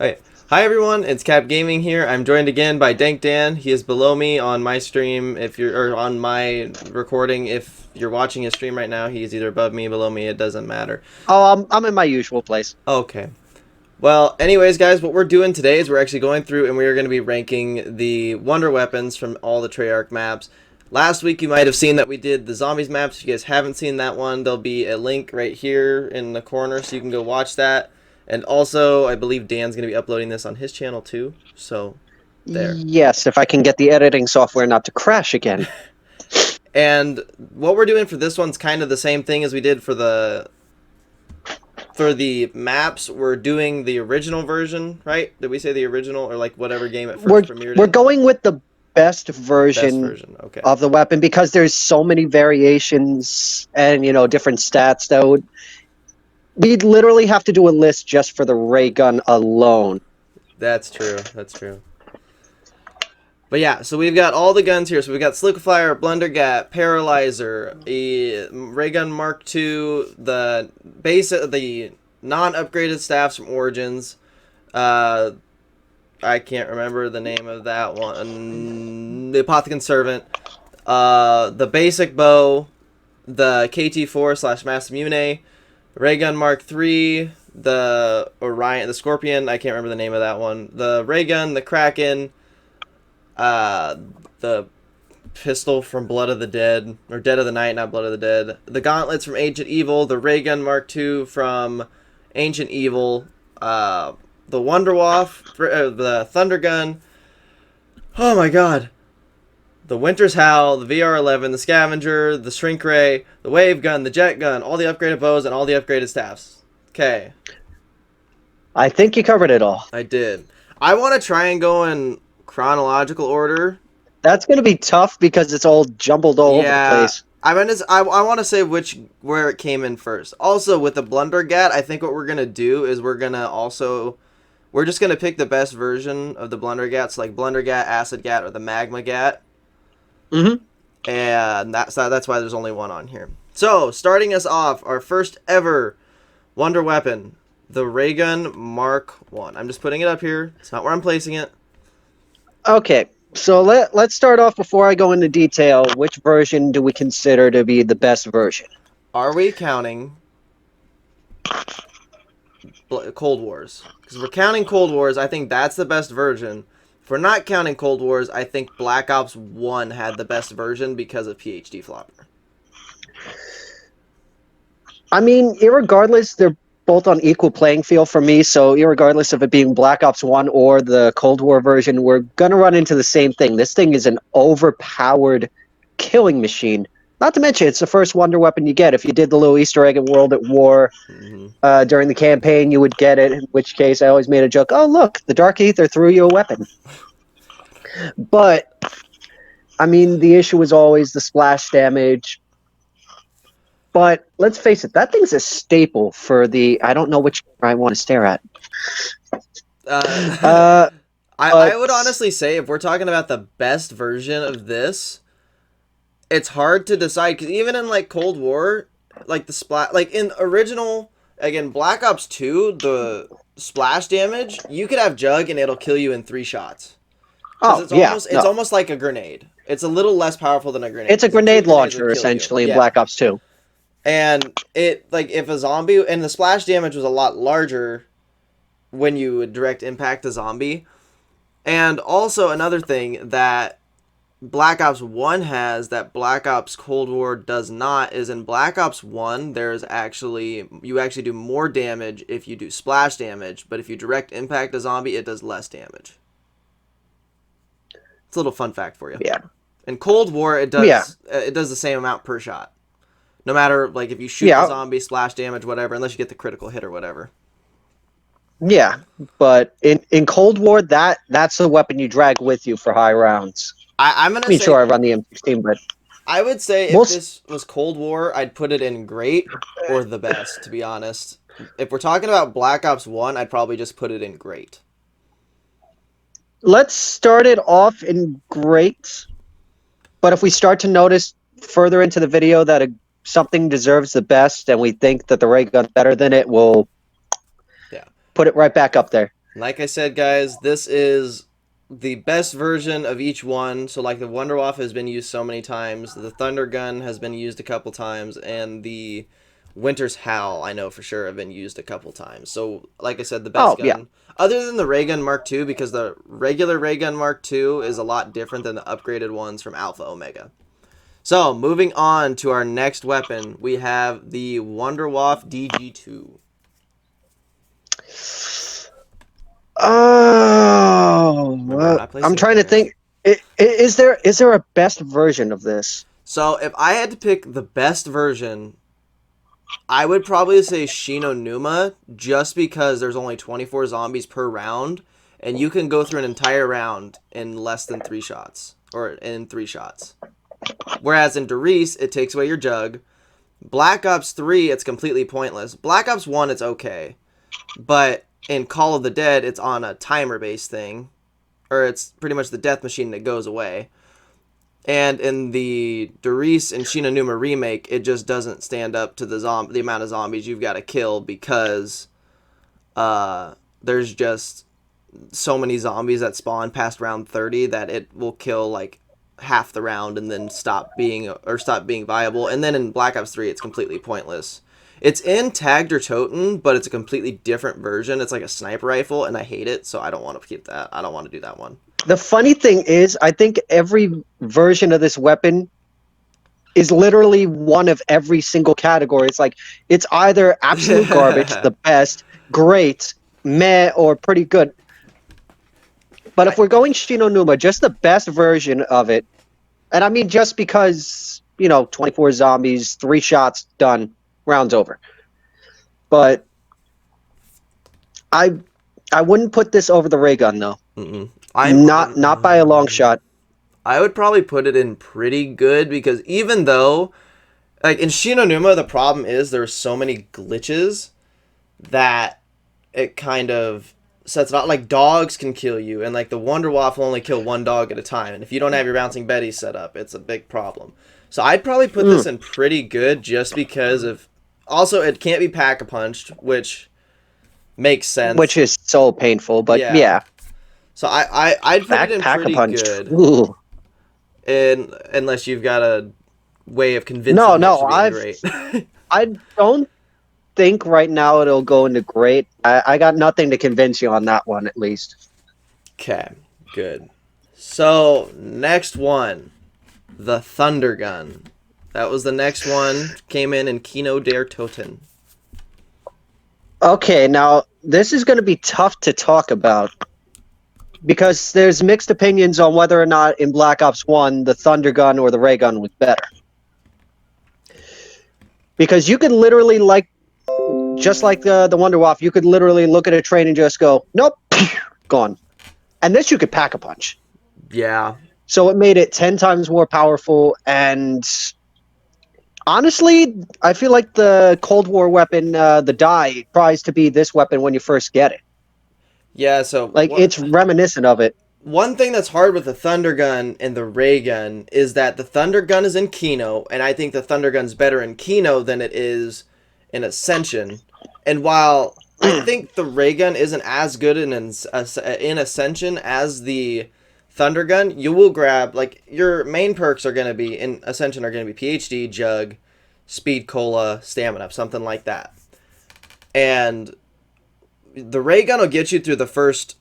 Hi. Hi everyone, it's C.A.P Gaming here. I'm joined again by Dank Dan. He is below me on my stream if you're or on my recording. If you're watching his stream right now, he's either above me, below me, it doesn't matter. Oh, I'm in my usual place. Okay. Well, anyways, guys, what we're doing today is we're actually going through and we're going to be ranking the wonder weapons from all the Treyarch maps. Last week you might have seen that we did the zombies maps. If you guys haven't seen that one, there'll be a link right here in the corner so you can go watch that. And also, I believe Dan's going to be uploading this on his channel too. So, there. Yes, if I can get the editing software not to crash again. And what we're doing for this one's kind of the same thing as we did for the maps. We're doing the original version, right? Did we say the original or like whatever game it first premiered? We're going with the best version, okay, of the weapon because there's so many variations and different stats that we'd literally have to do a list just for the ray gun alone. That's true. That's true. But yeah, so we've got all the guns here. So we've got Sliquifier, Blundergat, Paralyzer, a Ray Gun Mark II, the non-upgraded staffs from Origins. I can't remember the name of that one. The Apothecon Servant, the basic bow, the KT4 / Mass Mune, Ray Gun Mark III, the Orion, the Scorpion. I can't remember the name of that one. The Ray Gun, the Kraken. The pistol from Blood of the Dead, or Dead of the Night, not Blood of the Dead. The gauntlets from Ancient Evil, the Ray Gun Mark II from Ancient Evil, the Wonderwaff, the Thunder Gun. Oh my god. The Winter's Howl, the VR11, the Scavenger, the Shrink Ray, the Wave Gun, the Jet Gun, all the upgraded bows, and all the upgraded staffs. Okay. I think you covered it all. I did. I want to try and go in chronological order. That's going to be tough because it's all jumbled all over the place. I want to say where it came in first. Also, with the Blundergat, I think what we're going to do is we're just going to pick the best version of the Blundergats, like Blundergat, Acid Gat, or the Magma Gat. Mm-hmm. And that's why there's only one on here. So, starting us off, our first ever wonder weapon, the Ray Gun Mark I. I'm just putting it up here. It's not where I'm placing it. Okay, so let's start off before I go into detail. Which version do we consider to be the best version? Are we counting Cold Wars? Because if we're counting Cold Wars, I think that's the best version. If we're not counting Cold Wars, I think Black Ops 1 had the best version because of PhD Flopper. I mean, irregardless, they're both on equal playing field for me, so irregardless of it being Black Ops 1 or the Cold War version, we're going to run into the same thing. This thing is an overpowered killing machine. Not to mention, it's the first wonder weapon you get. If you did the little Easter egg in World at War during the campaign, you would get it, in which case I always made a joke, oh, look, the Dark Aether threw you a weapon. But, I mean, the issue was always the splash damage. But let's face it, that thing's a staple for the... I don't know which I want to stare at. I would honestly say, if we're talking about the best version of this, it's hard to decide. Because even in, like, Cold War, like, the splash... Like, in original... Again, Black Ops 2, the splash damage, you could have Jug and it'll kill you in 3 shots. It's almost like a grenade. It's a little less powerful than a grenade. It's a grenade launcher, essentially, in Black Ops 2. And if a zombie, and the splash damage was a lot larger when you would direct impact a zombie. And also another thing that Black Ops 1 has that Black Ops Cold War does not is in Black Ops 1, you actually do more damage if you do splash damage, but if you direct impact a zombie, it does less damage. It's a little fun fact for you. Yeah. In Cold War, it does the same amount per shot. No matter, like, if you shoot the zombie, splash damage, whatever, unless you get the critical hit or whatever. Yeah, but in Cold War, that's the weapon you drag with you for high rounds. I'm gonna say, sure I run the M16, but... I would say if this was Cold War, I'd put it in great or the best, to be honest. If we're talking about Black Ops 1, I'd probably just put it in great. Let's start it off in great, but if we start to notice further into the video that something deserves the best and we think that the ray gun's better than it, we'll put it right back up there. Like I said, guys, this is the best version of each one. So, like, the Wonder Waffle has been used so many times, the Thunder Gun has been used a couple times, and the Winter's Howl, I know for sure, have been used a couple times. So, like I said, the best Oh yeah. gun, other than the Ray Gun Mark II, because the regular Ray Gun Mark II is a lot different than the upgraded ones from Alpha Omega. So, moving on to our next weapon, we have the Wonder Waff DG2. Remember, I'm Oh, not I'm placing it trying to there. think. Is there a best version of this? So if I had to pick the best version, I would probably say Shinonuma, just because there's only 24 zombies per round, and you can go through an entire round in less than 3 shots, or in 3 shots. Whereas in Doris, it takes away your jug. Black Ops 3, it's completely pointless. Black Ops 1, it's okay. But in Call of the Dead, it's on a timer-based thing. Or it's pretty much the death machine that goes away. And in the Doris and Shinonuma remake, it just doesn't stand up to the amount of zombies you've got to kill, because there's just so many zombies that spawn past round 30 that it will kill like half the round and then stop being viable. And then in Black Ops 3, it's completely pointless. It's in Tagged or Toten, but it's a completely different version. It's like a sniper rifle, and I hate it, so I don't want to keep that. I don't want to do that one. The funny thing is, I think every version of this weapon is literally one of every single category. It's like it's either absolute garbage, the best, great, meh, or pretty good. But if we're going Shinonuma, just the best version of it, and I mean just because, 24 zombies, 3 shots, done, rounds over. But I wouldn't put this over the ray gun though. Not by a long shot. I would probably put it in pretty good, because even though, like, in Shinonuma, the problem is there's so many glitches that it kind of sets it out. Like, dogs can kill you, and like the Wonder Waffle only kill one dog at a time, and if you don't have your Bouncing Betty set up, it's a big problem. So I'd probably put this in pretty good, just because of, also it can't be pack-a-punched, which makes sense. Which is so painful, but yeah. So I'd put it in pretty good. Ooh. Unless you've got a way of convincing No, me it should be great. I don't think right now it'll go into great. I got nothing to convince you on that one, at least. Okay, good. So, next one. The Thunder Gun. That was the next one. Came in Kino der Toten. Okay, now, this is going to be tough to talk about, because there's mixed opinions on whether or not in Black Ops 1 the Thunder Gun or the Ray Gun was better. Because you could literally, just like the Wonder Waff, you could literally look at a train and just go, nope, gone. And this you could pack a punch. Yeah. So it made it 10 times more powerful, and honestly, I feel like the Cold War weapon, the die, tries to be this weapon when you first get it. Yeah, so... it's reminiscent of it. One thing that's hard with the Thunder Gun and the Ray Gun is that the Thunder Gun is in Kino, and I think the Thunder Gun's better in Kino than it is in Ascension. And while I think the Ray Gun isn't as good in Ascension as the Thunder Gun, you will grab, like, your main perks are going to be, in Ascension, are going to be PhD, Jug, Speed Cola, Stamina, something like that. And the Ray Gun will get you through the first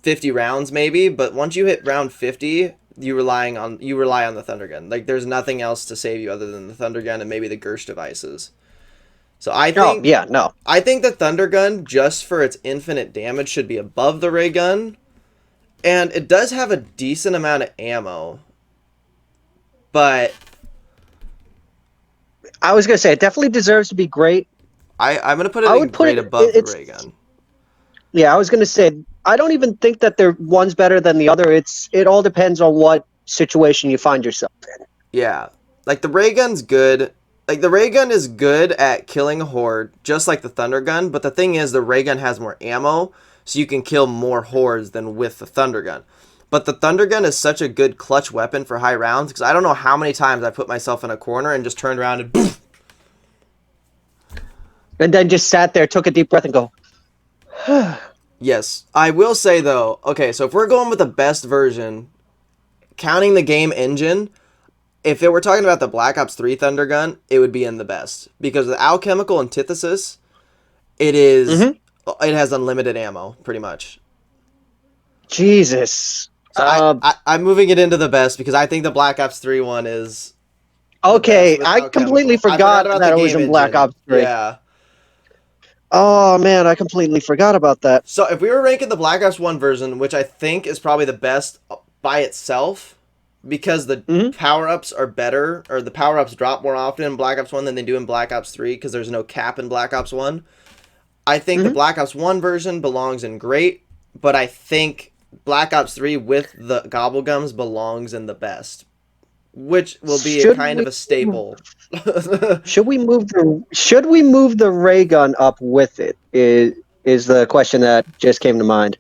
50 rounds maybe, but once you hit round 50, you rely on the Thunder Gun. Like, there's nothing else to save you other than the Thunder Gun and maybe the Gersh devices. So I think I think the Thunder Gun, just for its infinite damage, should be above the Ray Gun. And it does have a decent amount of ammo. But I was going to say, it definitely deserves to be great. I'm going to put it in great above the Ray Gun. Yeah, I was going to say, I don't even think that one's better than the other. It all depends on what situation you find yourself in. Yeah. Like, the Ray Gun's good. Like, the Ray Gun is good at killing a horde, just like the Thunder Gun. But the thing is, the Ray Gun has more ammo, so you can kill more hordes than with the Thunder Gun. But the Thunder Gun is such a good clutch weapon for high rounds, because I don't know how many times I put myself in a corner and just turned around and boom. And then just sat there, took a deep breath, and go, Yes. I will say, though, okay, so if we're going with the best version, counting the game engine, if it were talking about the Black Ops 3 Thunder Gun, it would be in the best. Because the alchemical antithesis, it is... Hmm. It has unlimited ammo, pretty much. Jesus. So I'm moving it into the best because I think the Black Ops 3 one is the best Okay, with I completely alchemical. I forgot forgot about the that it was game in Black engine. Ops 3. Yeah. Oh man, I completely forgot about that. So if we were ranking the Black Ops 1 version, which I think is probably the best by itself, because the Hmm. power-ups are better, or the power-ups drop more often in Black Ops 1 than they do in Black Ops 3, because there's no cap in Black Ops 1. I think the Hmm. Black Ops 1 version belongs in great, but I think Black Ops 3 with the gobblegums belongs in the best, which will be a Should kind we of a staple. should we move the ray gun up with it? Is the question that just came to mind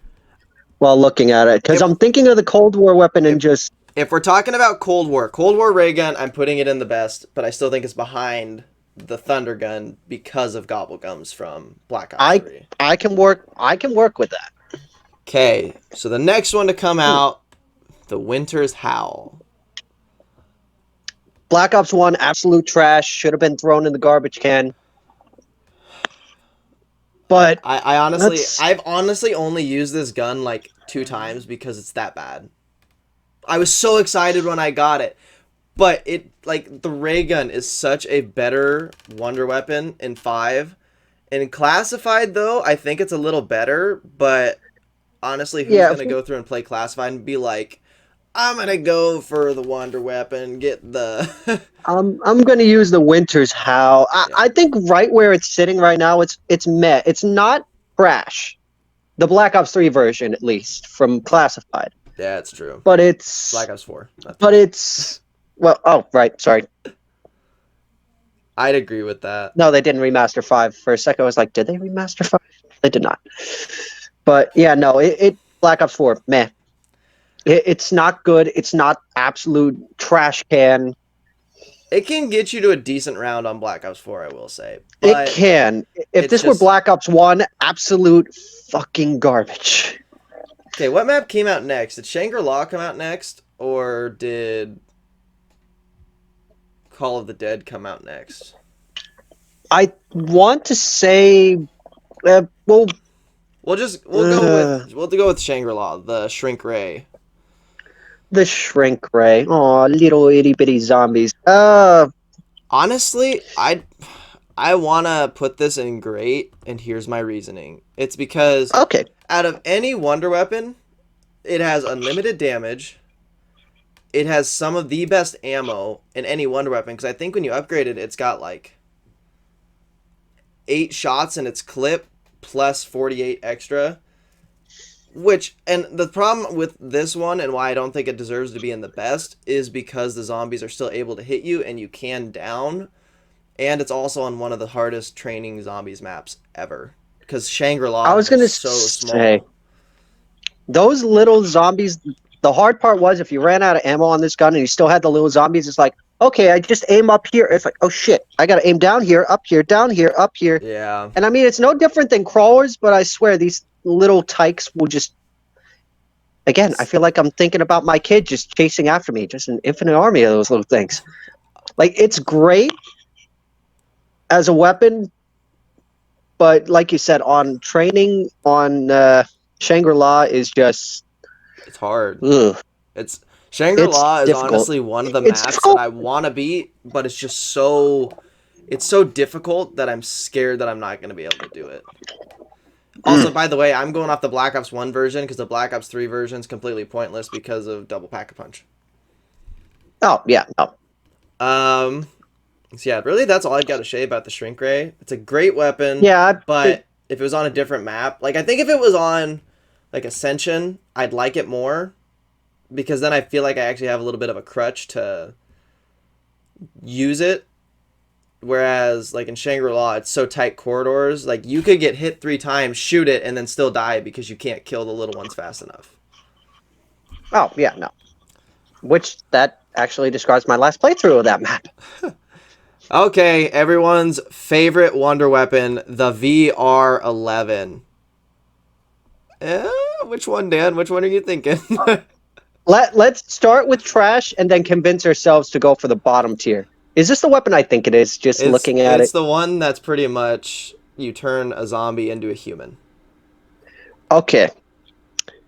while looking at it? Because if I'm thinking of the Cold War weapon if and just if we're talking about Cold War ray gun, I'm putting it in the best, but I still think it's behind the Thunder Gun because of gobblegums from Black Ops I 3. I can work with that. Okay, so the next one to come Hmm. out, the Winter's Howl. Black Ops 1, absolute trash. Should have been thrown in the garbage can. But let's I've honestly only used this gun like 2 times because it's that bad. I was so excited when I got it, but it like the ray gun is such a better wonder weapon in 5. In classified though, I think it's a little better, but honestly, who's yeah, gonna go through and play classified and be like, I'm gonna go for the wonder weapon, get the I'm gonna use the Winter's Howl. yeah, I think right where it's sitting right now, it's meh. It's not trash. The Black Ops 3 version, at least, from Classified. yeah, it's true. But it's Black Ops 4, not but 3. it's well, oh right, sorry. I'd agree with that. No, they didn't remaster 5. For a second I was like, did they remaster 5? They did not. But yeah, no, it Black Ops 4, meh. It's not good. It's not absolute trash can. It can get you to a decent round on Black Ops 4, I will say, It but can. If it's this were just Black Ops 1, absolute fucking garbage. okay. What map came out next? Did Shangri-La come out next, or did Call of the Dead come out next? I want to say, well, We'll go with Shangri-La, the Shrink Ray. the Shrink Ray. Oh, little itty bitty zombies. Honestly, I wanna put this in great, and here's my reasoning. It's because Okay. out of any wonder weapon, it has unlimited damage. It has some of the best ammo in any wonder weapon, because I think when you upgrade it, it's got like 8 shots in its clip plus 48 extra. Which, and the problem with this one and why I don't think it deserves to be in the best is because the zombies are still able to hit you and you can down. And it's also on one of the hardest training zombies maps ever. Because I Shangri-La is was gonna just so say, small. those little zombies. The hard part was if you ran out of ammo on this gun and you still had the little zombies, it's like, okay, I just aim up here. It's like, oh shit, I gotta aim down here, up here, down here, up here. Yeah. And I mean, it's no different than crawlers, but I swear these little tykes will just. Again, I feel like I'm thinking about my kid just chasing after me, just an infinite army of those little things. Like, it's great as a weapon, but like you said, on training on Shangri-La is just. It's hard. Ugh, It's it's Shangri-La is difficult. honestly one of the It's maps that difficult. I want to beat, but it's just so it's so difficult that I'm scared that I'm not going to be able to do it. Also, by the way, I'm going off the Black Ops 1 version because the Black Ops 3 version is completely pointless because of double pack-a-punch. Oh, yeah, no. So yeah, really that's all I've got to say about the Shrink Ray. It's a great weapon, Yeah, but if it was on a different map, like I think if it was on like Ascension, I'd like it more because then I feel like I actually have a little bit of a crutch to use it. Whereas like in Shangri-La, it's so tight corridors, like you could get hit 3 times, shoot it, and then still die because you can't kill the little ones fast enough. oh, yeah, no. Which, that actually describes my last playthrough of that map. Okay, everyone's favorite wonder weapon, the VR-11. Which one, Dan? Which one are you thinking? Let's start with trash and then convince ourselves to go for the bottom tier. Is this the weapon I think it is, just looking at It's it? the one that's pretty much you turn a zombie into a human. Okay.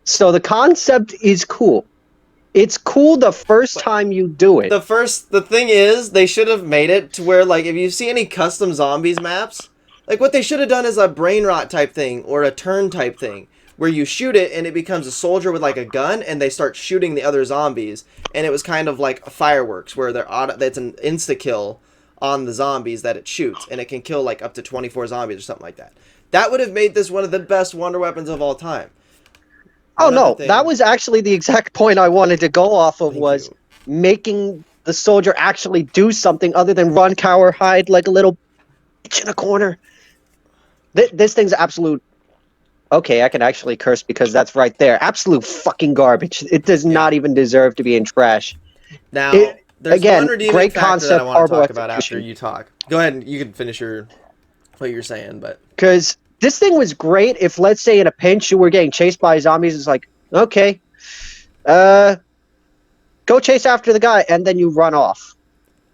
So the concept is cool. It's cool the first But time you do it. the thing is, they should have made it to where, like, if you see any custom zombies maps, like, what they should have done is a brain rot type thing or a turn type thing where you shoot it and it becomes a soldier with like a gun and they start shooting the other zombies, and it was kind of like fireworks where that's an insta kill on the zombies that it shoots, and it can kill like up to 24 zombies or something like that. That would have made this one of the best wonder weapons of all time. Oh Another no, thing, that was actually the exact point I wanted to go off of, thank was you. making the soldier actually do something other than run, cower, hide like a little bitch in a corner. This thing's absolute. Okay, I can actually curse because that's right there. Absolute fucking garbage. It does Yeah. not even deserve to be in trash. Now, It, there's one again, redeeming great factor that I concept, want to horrible talk about after execution. you talk. Go ahead, and you can finish what you're saying, but Because this thing was great if, let's say, in a pinch you were getting chased by zombies. It's like, okay, go chase after the guy, and then you run off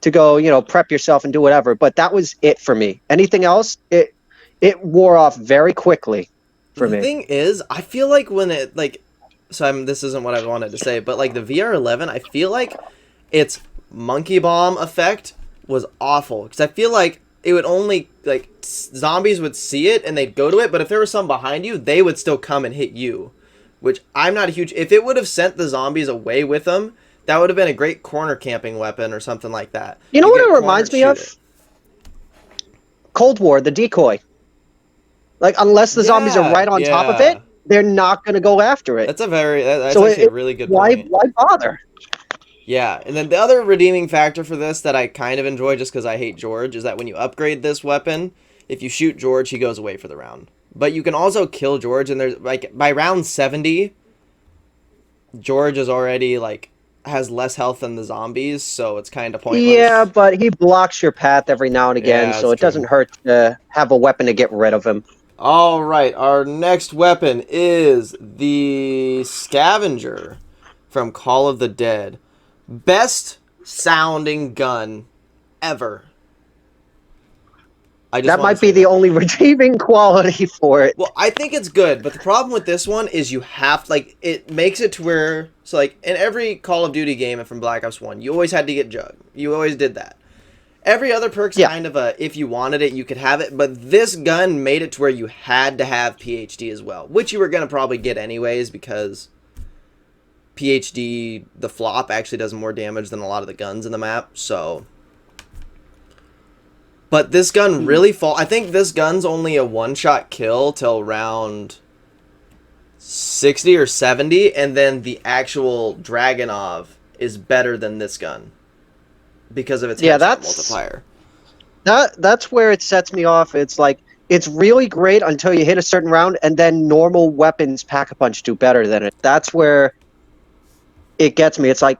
to go, prep yourself and do whatever. But that was it for me. Anything else, it wore off very quickly for the me. thing is, I feel like when it like, this isn't what I wanted to say, but like the VR11, I feel like its monkey bomb effect was awful because I feel like it would only like zombies would see it and they'd go to it, but if there was some behind you, they would still come and hit you. Which I'm not a huge. If it would have sent the zombies away with them, that would have been a great corner camping weapon or something like that. You know You what get it cornered, reminds me shoot of? it. Cold War, the decoy. Like, unless the zombies are right on top of it, Yeah. they're not going to go after it. That's So actually a really good why point. bother? Yeah, and then the other redeeming factor for this that I kind of enjoy just because I hate George is that when you upgrade this weapon, if you shoot George, he goes away for the round. But you can also kill George, and there's like by round 70, George is already like has less health than the zombies, so it's kind of Yeah, pointless. but he blocks your path every now and again, Yeah, so that's it doesn't true. hurt to have a weapon to get rid of him. All right, our next weapon is the Scavenger from Call of the Dead. Best sounding gun ever. I just That want to might be say the that. only redeeming quality for it. Well, I think it's good, but the problem with this one is you have like it makes it to where so like in every Call of Duty game and from Black Ops 1, you always had to get Jug. You always did that. Every other perk's Yeah. kind of a if you wanted it, you could have it, but this gun made it to where you had to have PhD as well, which you were going to probably get anyways because PhD the flop actually does more damage than a lot of the guns in the map, so but this gun really I think this gun's only a one-shot kill till round 60 or 70, and then the actual Dragonov is better than this gun because of its Yeah, headshot multiplier. that's where it sets me off. It's like, it's really great until you hit a certain round, and then normal weapons pack-a-punch do better than it. That's where it gets me. It's like,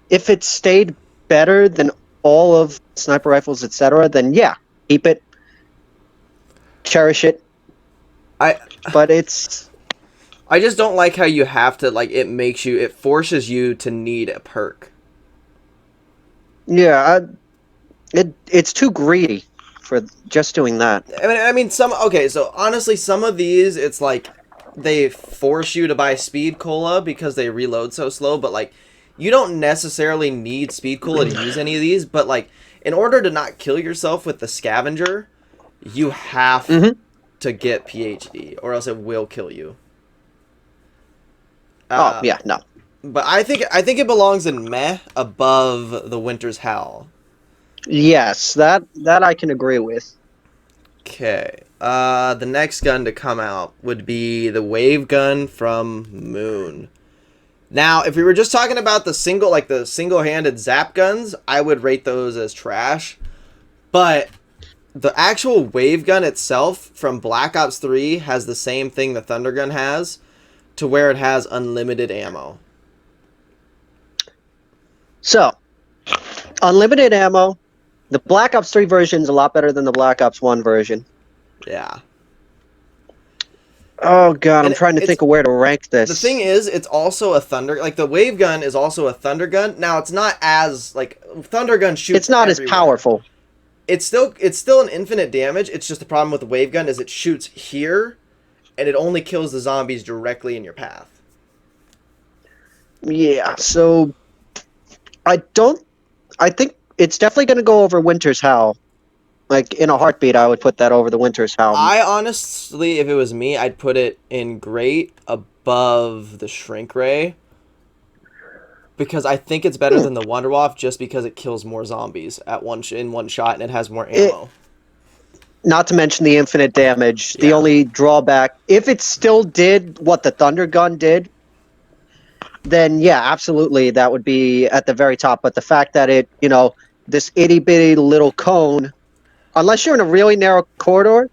if it stayed better than all of sniper rifles, etc., then yeah, keep it, cherish it. I But it's I just don't like how you have to like it forces you to need a perk. yeah, it's too greedy for just doing that. I mean so honestly some of these it's like they force you to buy speed cola because they reload so slow, but like you don't necessarily need speed cola to use any of these, but like in order to not kill yourself with the scavenger, you have Hmm. to get PhD or else it will kill you. Oh Uh, yeah, no. but I think it belongs in meh above the Winter's Howl. Yes, that I can agree with. Okay. The next gun to come out would be the wave gun from Moon. Now, if we were just talking about the single-handed zap guns, I would rate those as trash. But the actual wave gun itself from Black Ops 3 has the same thing the Thunder gun has, to where it has unlimited ammo. So, unlimited ammo. The Black Ops 3 version is a lot better than the Black Ops 1 version. Yeah. Oh god, I'm And trying to it's think of where to rank this. the thing is, it's also a thunder, like the wave gun is also a thunder gun. Now it's not as like thunder gun shoots. It's not everywhere. as powerful. It's still an infinite damage. It's just the problem with the wave gun is it shoots here, and it only kills the zombies directly in your path. Yeah, so I think it's definitely going to go over Winter's Howl. Like, in a heartbeat, I would put that over the Winter's Howl. I honestly, if it was me, I'd put it in great above the Shrink Ray. Because I think it's better than the Wonder Waff just because it kills more zombies in one shot and it has more ammo. Not to mention the infinite damage. The Yeah. only drawback, if it still did what the Thunder Gun did, then yeah, absolutely, that would be at the very top. But the fact that it, this itty bitty little cone, unless you're in a really narrow corridor,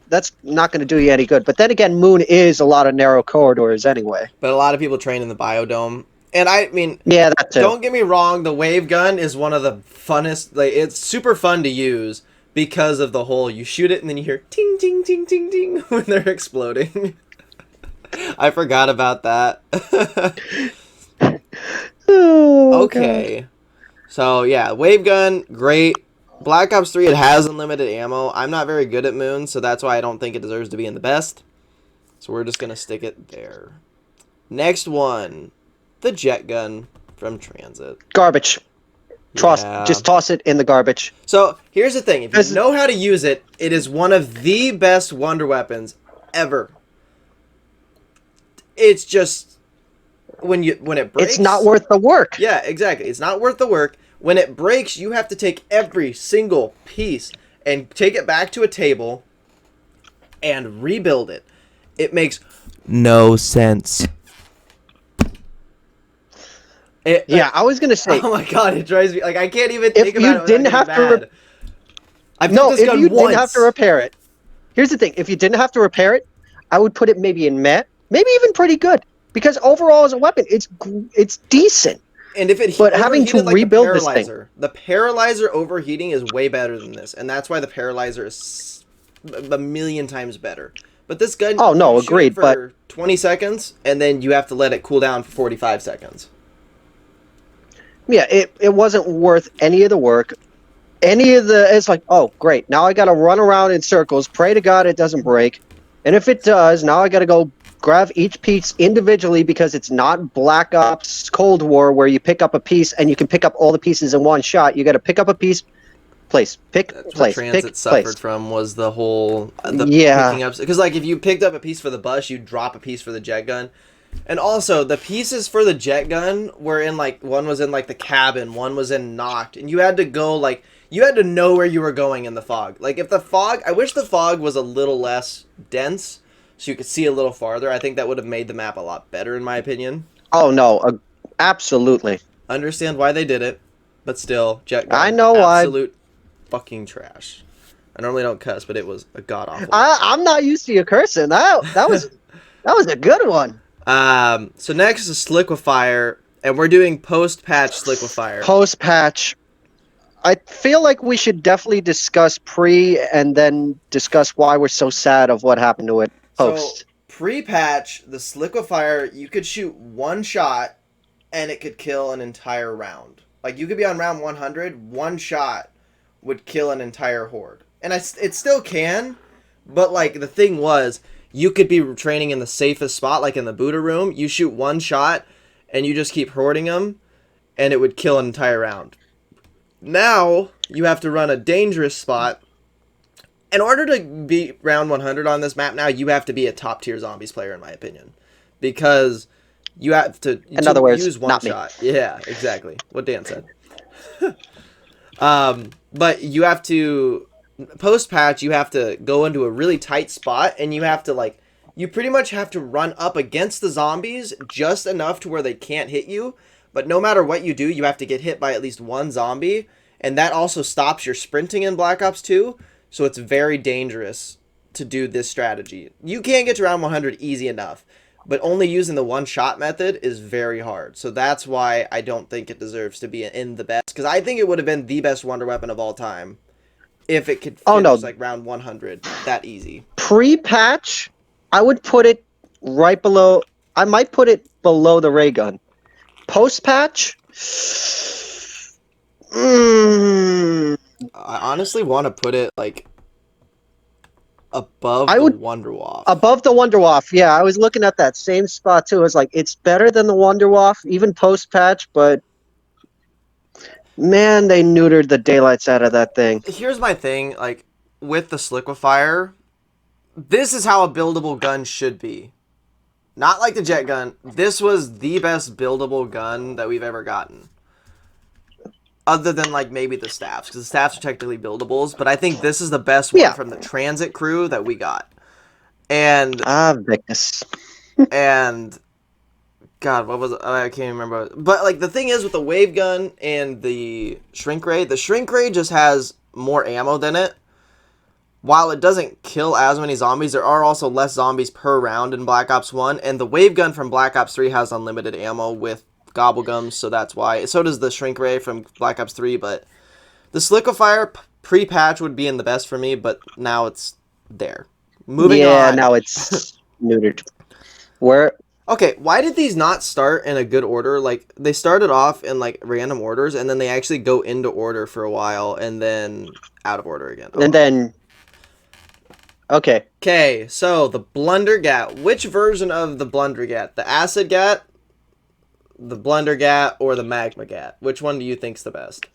that's not going to do you any good. But then again, Moon is a lot of narrow corridors anyway. But a lot of people train in the biodome. And I mean, yeah, that too. Don't get me wrong, the wave gun is one of the funnest, like, it's super fun to use because of the whole, you shoot it and then you hear ting, ting, ting, ting, ting when they're exploding. I forgot about that. Okay. So, yeah, wave gun, great. Black Ops 3, it has unlimited ammo. I'm not very good at Moon, so that's why I don't think it deserves to be in the best. So we're just going to stick it there. Next one, the jet gun from Transit. Garbage. Yeah. Just toss it in the garbage. So, here's the thing. If you know how to use it, it is one of the best wonder weapons ever. It's just when it breaks, it's not worth the work. Yeah, exactly. It's not worth the work. When it breaks, you have to take every single piece and take it back to a table and rebuild it. It makes no sense. I was gonna say. Oh my god, it drives me like I can't even think about it. If you didn't have to, I've built this gun once. Didn't have to repair it. Here's the thing: if you didn't have to repair it, I would put it maybe in meh, maybe even pretty good, because overall as a weapon, it's decent. And if it having to rebuild this thing, the Paralyzer overheating is way better than this, and that's why the Paralyzer is a million times better. But this gun, agreed. For 20 seconds, and then you have to let it cool down for 45 seconds. Yeah, it wasn't worth any of the work. It's like, oh, great. Now I got to run around in circles, pray to God it doesn't break. And if it does, now I got to go grab each piece individually because it's not Black Ops Cold War where you pick up a piece and you can pick up all the pieces in one shot. You got to pick up a piece, place, pick, That's place, what Transit pick, suffered place. from was the whole picking up. Because like if you picked up a piece for the bus, you drop a piece for the jet gun. And also, the pieces for the jet gun were in, like, one was in, like, the cabin, one was in Knocked, and you had to go, like, you had to know where you were going in the fog. Like, if the fog, I wish the fog was a little less dense, so you could see a little farther. I think that would have made the map a lot better, in my opinion. Oh, no, absolutely. Understand why they did it, but still, jet gun, I know absolute fucking trash. I normally don't cuss, but it was a god-awful. I'm not used to you cursing. That was a good one. So next is Sliquifier, and we're doing post-patch Sliquifier. Post-patch. I feel like we should definitely discuss pre and then discuss why we're so sad of what happened to it post. So, pre-patch, the Sliquifier, you could shoot one shot, and it could kill an entire round. Like, you could be on round 100, one shot would kill an entire horde. And it still can, but, like, the thing was, you could be training in the safest spot, like in the Buddha room. You shoot one shot, and you just keep hoarding them, and it would kill an entire round. Now, you have to run a dangerous spot. In order to beat round 100 on this map now, you have to be a top-tier zombies player, in my opinion. Because you have to, in other words, use one not shot. Me. Yeah, exactly. What Dan said. But you have to... Post-patch, you have to go into a really tight spot, and you have to, like, you pretty much have to run up against the zombies just enough to where they can't hit you, but no matter what you do, you have to get hit by at least one zombie, and that also stops your sprinting in Black Ops 2, so it's very dangerous to do this strategy. You can get to round 100 easy enough, but only using the one-shot method is very hard, so that's why I don't think it deserves to be in the best, because I think it would have been the best wonder weapon of all time. If it could finish like round 100 that easy. Pre-patch, I would put it right below. I might put it below the ray gun. Post patch. I honestly want to put it like above I the would Wonderwaff. above the Wonderwaff. Yeah, I was looking at that same spot too. I was like, it's better than the Wonderwaff, even post patch, but man, they neutered the daylights out of that thing. Here's my thing, like with the Sliquifier, this is how a buildable gun should be. Not like the jet gun. This was the best buildable gun that we've ever gotten. Other than like maybe the staffs, because the staffs are technically buildables, but I think this is the best one Yeah. from the transit crew that we got. And Victus. and God, what was it? I can't remember. But like the thing is with the wave gun and the shrink ray just has more ammo than it. While it doesn't kill as many zombies, there are also less zombies per round in Black Ops 1, and the wave gun from Black Ops 3 has unlimited ammo with gobblegums, so that's why. So does the shrink ray from Black Ops 3, but the Sliquifier pre-patch would be in the best for me, but now it's there. Moving on. Yeah, now it's neutered. Where? Okay, why did these not start in a good order? Like, they started off in, like, random orders, and then they actually go into order for a while, and then out of order again. And then... Okay. Okay, so the Blundergat. Which version of the Blundergat? The Acid Gat, the Blundergat, or the Magma Gat? Which one do you think's the best?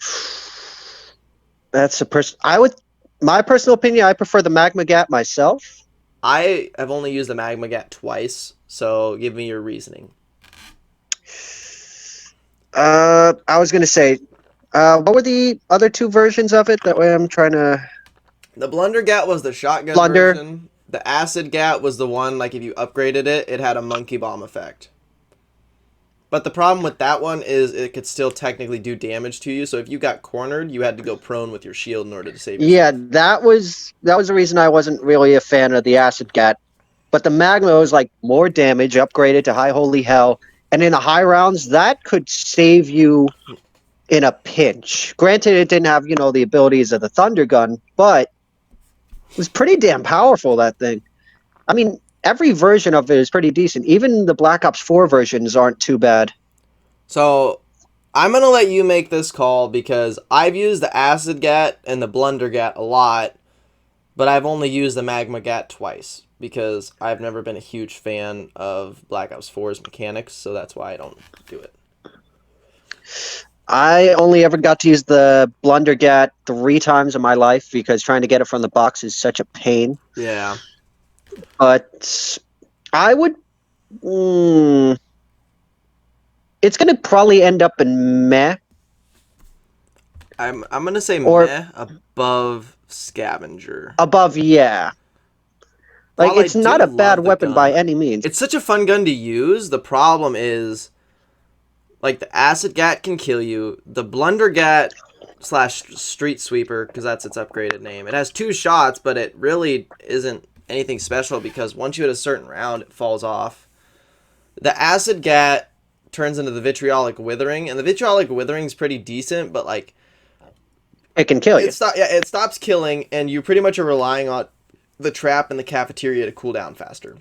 That's my personal opinion, I prefer the Magma Gat myself. I have only used the Magma Gat twice, so give me your reasoning. I was going to say, what were the other two versions of it? That way I'm trying to... The Blundergat was the shotgun version. The Acid Gat was the one, like, if you upgraded it, it had a monkey bomb effect. But the problem with that one is it could still technically do damage to you, so if you got cornered, you had to go prone with your shield in order to save yourself. Yeah, that was the reason I wasn't really a fan of the Acid Gat. But the Magma was, like, more damage, upgraded to High Holy Hell, and in the high rounds, that could save you in a pinch. Granted, it didn't have, the abilities of the Thunder Gun, but it was pretty damn powerful, that thing. I mean, every version of it is pretty decent. Even the Black Ops 4 versions aren't too bad. So, I'm going to let you make this call because I've used the Acid Gat and the Blundergat a lot, but I've only used the Magma Gat twice because I've never been a huge fan of Black Ops 4's mechanics, so that's why I don't do it. I only ever got to use the Blundergat 3 times in my life because trying to get it from the box is such a pain. Yeah. But I would... it's going to probably end up in meh. I'm going to say meh above Scavenger. Above, yeah. Like, While it's I not do a bad love the weapon by gun, any means. It's such a fun gun to use. The problem is, like, the Acid Gat can kill you. The Blundergat / Street Sweeper, because that's its upgraded name. It has 2 shots, but it really isn't anything special because once you hit a certain round, it falls off. The Acid Gat turns into the Vitriolic Withering, and the Vitriolic Withering is pretty decent, but, like... It can kill you. It stops killing, and you pretty much are relying on the trap in the cafeteria to cool down faster.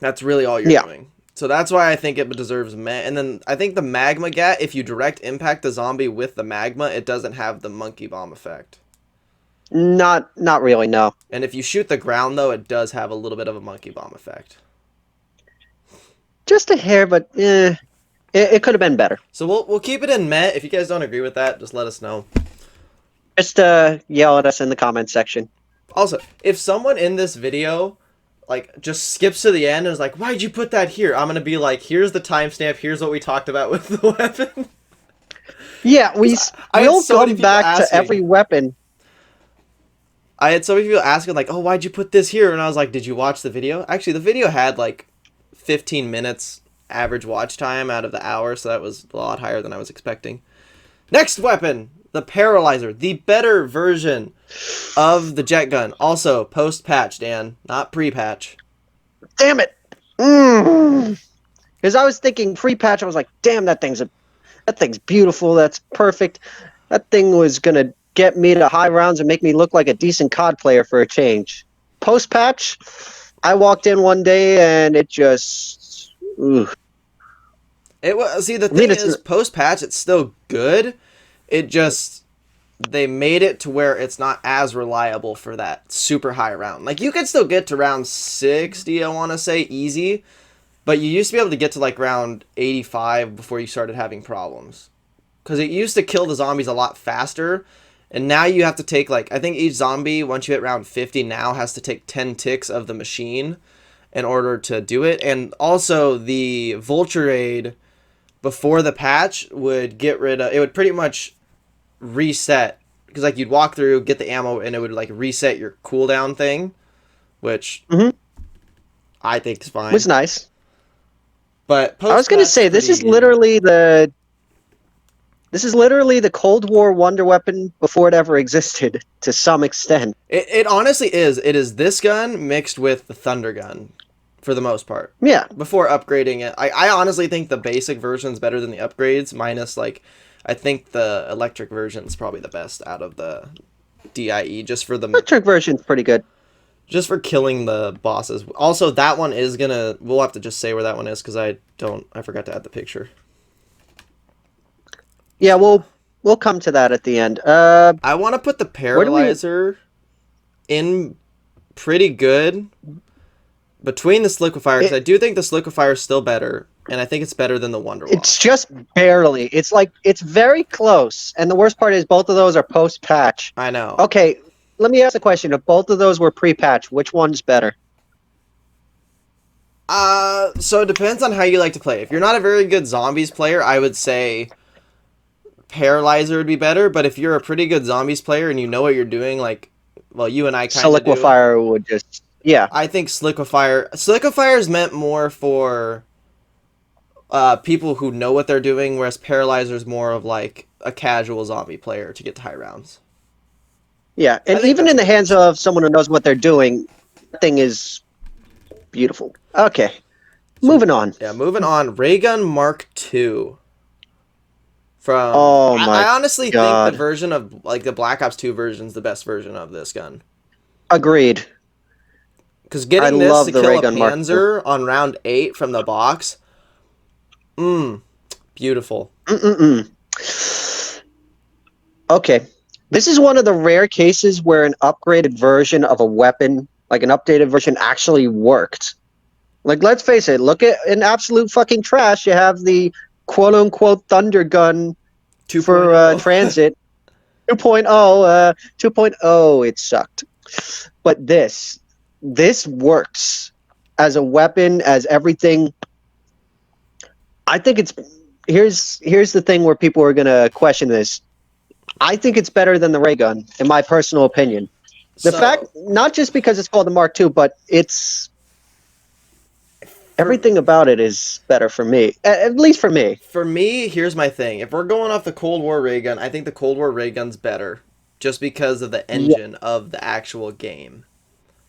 That's really all you're doing. So that's why I think it deserves meh. And then I think the Magma Gat, if you direct impact the zombie with the magma, it doesn't have the monkey bomb effect. Not really, no. And if you shoot the ground, though, it does have a little bit of a monkey bomb effect. Just a hair, but it could have been better. So we'll keep it in meh. If you guys don't agree with that, just let us know. Just yell at us in the comments section. Also, if someone in this video, like, just skips to the end and is like, why'd you put that here? I'm going to be like, here's the timestamp, here's what we talked about with the weapon. Yeah, we'll come back to every weapon. I had so many people asking, like, oh, why'd you put this here? And I was like, did you watch the video? Actually, the video had, like, 15 minutes average watch time out of the hour, so that was a lot higher than I was expecting. Next weapon! The Paralyzer, the better version of the jet gun. Also, post-patch, Dan, not pre-patch. Damn it! Because I was thinking pre-patch, I was like, damn, that thing's beautiful, that's perfect. That thing was going to get me to high rounds and make me look like a decent COD player for a change. Post-patch, I walked in one day and it just. Ooh. It was see the I mean, thing it's is post patch it's still good. It just they made it to where it's not as reliable for that super high round. Like you could still get to round 60, I want to say easy, but you used to be able to get to like round 85 before you started having problems. Cuz it used to kill the zombies a lot faster. And now you have to take like I think each zombie once you hit round 50 now has to take 10 ticks of the machine in order to do it. And also the vulture aid before the patch would get rid of it would pretty much reset because like you'd walk through get the ammo and it would like reset your cooldown thing, which I think is fine. was nice. But I was gonna say this is literally the Cold War wonder weapon before it ever existed to some extent. it honestly is. It is this gun mixed with the thunder gun for the most part. Yeah. Before upgrading it. I honestly think the basic version is better than the upgrades, minus like I think the electric version is probably the best out of the DIE just for the Electric version's pretty good. just for killing the bosses. Also, that one is gonna we'll have to just say where that one is because I forgot to add the picture. Yeah, we'll come to that at the end. I want to put the Paralyzer in pretty good between the Sliquifier because I do think the Sliquifier is still better, and I think it's better than the Wonder Wall. It's just barely. It's like it's very close, and the worst part is both of those are post-patch. I know. Okay, let me ask a question. If both of those were pre-patch, which one's better? So it depends on how you like to play. If you're not a very good zombies player, I would say Paralyzer would be better, but if you're a pretty good zombies player and you know what you're doing, like, well, you and I kind of do. Sliquifier would just, yeah. I think Sliquifier is meant more for people who know what they're doing, whereas Paralyzer is more of like a casual zombie player to get to high rounds. Yeah, and even in the hands of someone who knows what they're doing, that thing is beautiful. Okay, moving on. Yeah, moving on. Ray Gun Mark II. From I honestly think the version of like the Black Ops 2 version is the best version of this gun. Agreed. Because getting this to kill a Panzer on round 8 from the box, beautiful. Okay, this is one of the rare cases where an upgraded version of a weapon, like an updated version, actually worked. Like, let's face it, look at an absolute fucking trash. You have the quote-unquote Thunder Gun for Transit. 2.0, 2.0, it sucked. But this works as a weapon, as everything. I think it's... Here's the thing where people are going to question this. I think it's better than the ray gun, in my personal opinion. The fact, not just because it's called the Mark II, but it's... Everything about it is better for me. At least for me. For me, here's my thing. If we're going off the Cold War ray gun, I think the Cold War ray gun's better. Just because of the engine of the actual game.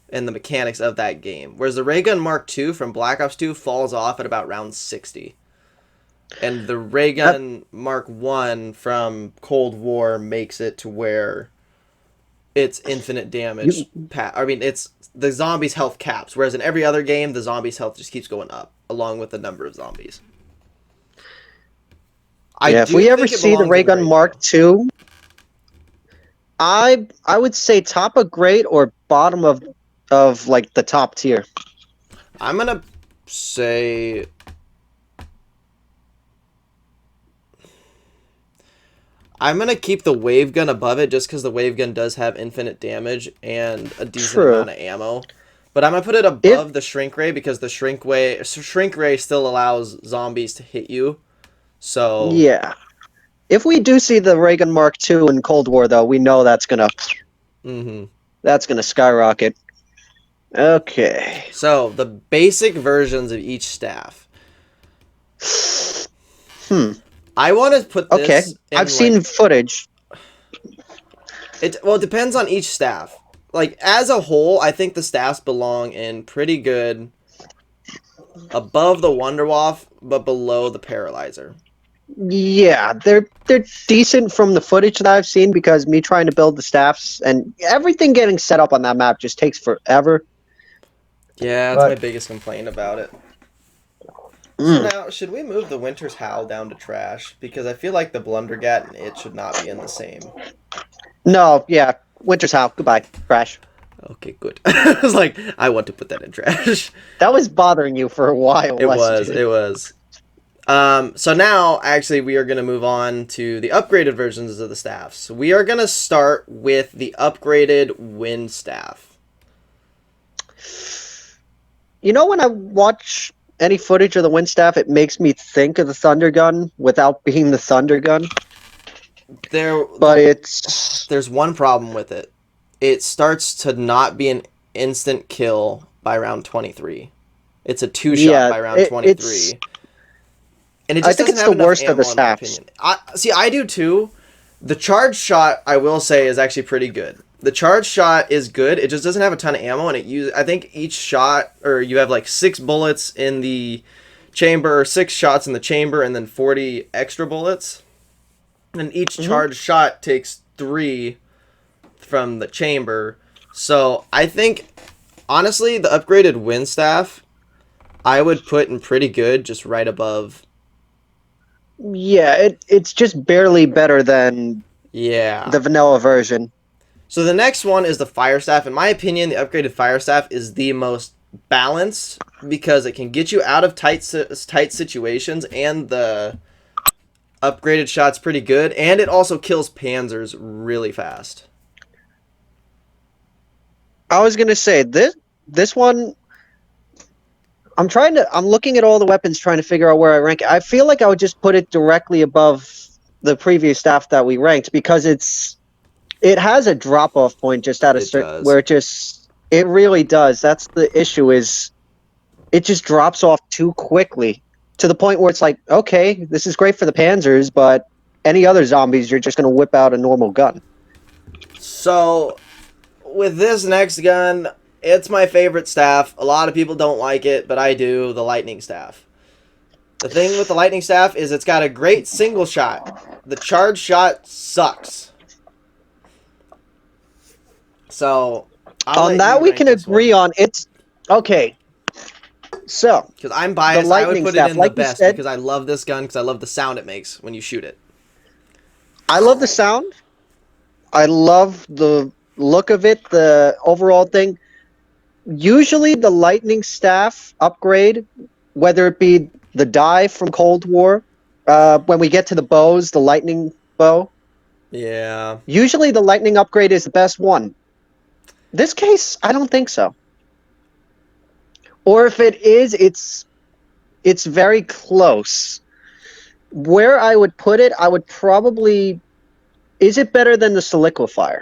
And the mechanics of that game. Whereas the ray gun Mark II from Black Ops 2 falls off at about round 60. And the ray gun Mark I from Cold War makes it to where it's infinite damage. It's the zombies' health caps, whereas in every other game, the zombies' health just keeps going up, along with the number of zombies. If we ever see the ray gun Mark II, I would say top of great or bottom of like the top tier. I'm gonna say I'm going to keep the wave gun above it just because the wave gun does have infinite damage and a decent amount of ammo. But I'm going to put it above the shrink ray because the shrink ray still allows zombies to hit you. So yeah. If we do see the ray gun Mark II in Cold War, though, we know that's going to skyrocket. Okay. So the basic versions of each staff. I want to put this. Okay, I've seen footage. It depends on each staff. Like as a whole, I think the staffs belong in pretty good above the Wonderwaff, but below the Paralyzer. Yeah, they're decent from the footage that I've seen because me trying to build the staffs and everything getting set up on that map just takes forever. Yeah, that's my But biggest complaint about it. So mm, now, should we move the Winter's Howl down to trash? Because I feel like the Blundergat and it should not be in the same. no, yeah, Winter's Howl. Goodbye, Crash. Okay, good. I was like, I want to put that in trash. That was bothering you for a while, It wasn't was, it? it was. So now, actually, we are going to move on to the upgraded versions of the staffs. So we are going to start with the upgraded Wind Staff. You know, when I watch any footage of the Wind Staff, it makes me think of the Thunder Gun without being the Thunder Gun. There, But it's there's one problem with it. It starts to not be an instant kill by round 23. It's a two-shot yeah, by round it's. 23. And it I just think doesn't it's have the enough worst of the ammo, in my staffs. opinion. I do too. The charge shot, I will say, is actually pretty good. The charge shot is good. It just doesn't have a ton of ammo, and I think each shot, or you have like 6 bullets in the chamber, or 6 shots in the chamber, and then 40 extra bullets. And each charge shot takes 3 from the chamber. So I think, honestly, the upgraded wind staff, I would put in pretty good, just right above. Yeah, it's just barely better than Yeah. the vanilla version. So the next one is the fire staff. In my opinion, the upgraded fire staff is the most balanced because it can get you out of tight situations, and the upgraded shot's pretty good, and it also kills panzers really fast. I was gonna say this one. I'm looking at all the weapons, trying to figure out where I rank it. I feel like I would just put it directly above the previous staff that we ranked because it has a drop off point just at a It certain does. where it really does. That's the issue, is it just drops off too quickly to the point where it's like, okay, this is great for the panzers, but any other zombies, you're just going to whip out a normal gun. So with this next gun, it's my favorite staff. A lot of people don't like it, but I do. The lightning staff. The thing with the lightning staff is it's got a great single shot. The charge shot sucks. So I'll On let you that, we rank can this agree one. on. It's okay. So Because I'm the biased, I would lightning put it staff, in the like you best said, because I love this gun because I love the sound it makes when you shoot it. I love the sound. I love the look of it, the overall thing. Usually, the lightning staff upgrade, whether it be the die from Cold War, when we get to the bows, the lightning bow. Yeah. Usually, the lightning upgrade is the best one. This case, I don't think so. Or if it is, it's very close. Where I would put it, I would probably. Is it better than the Sliquifier?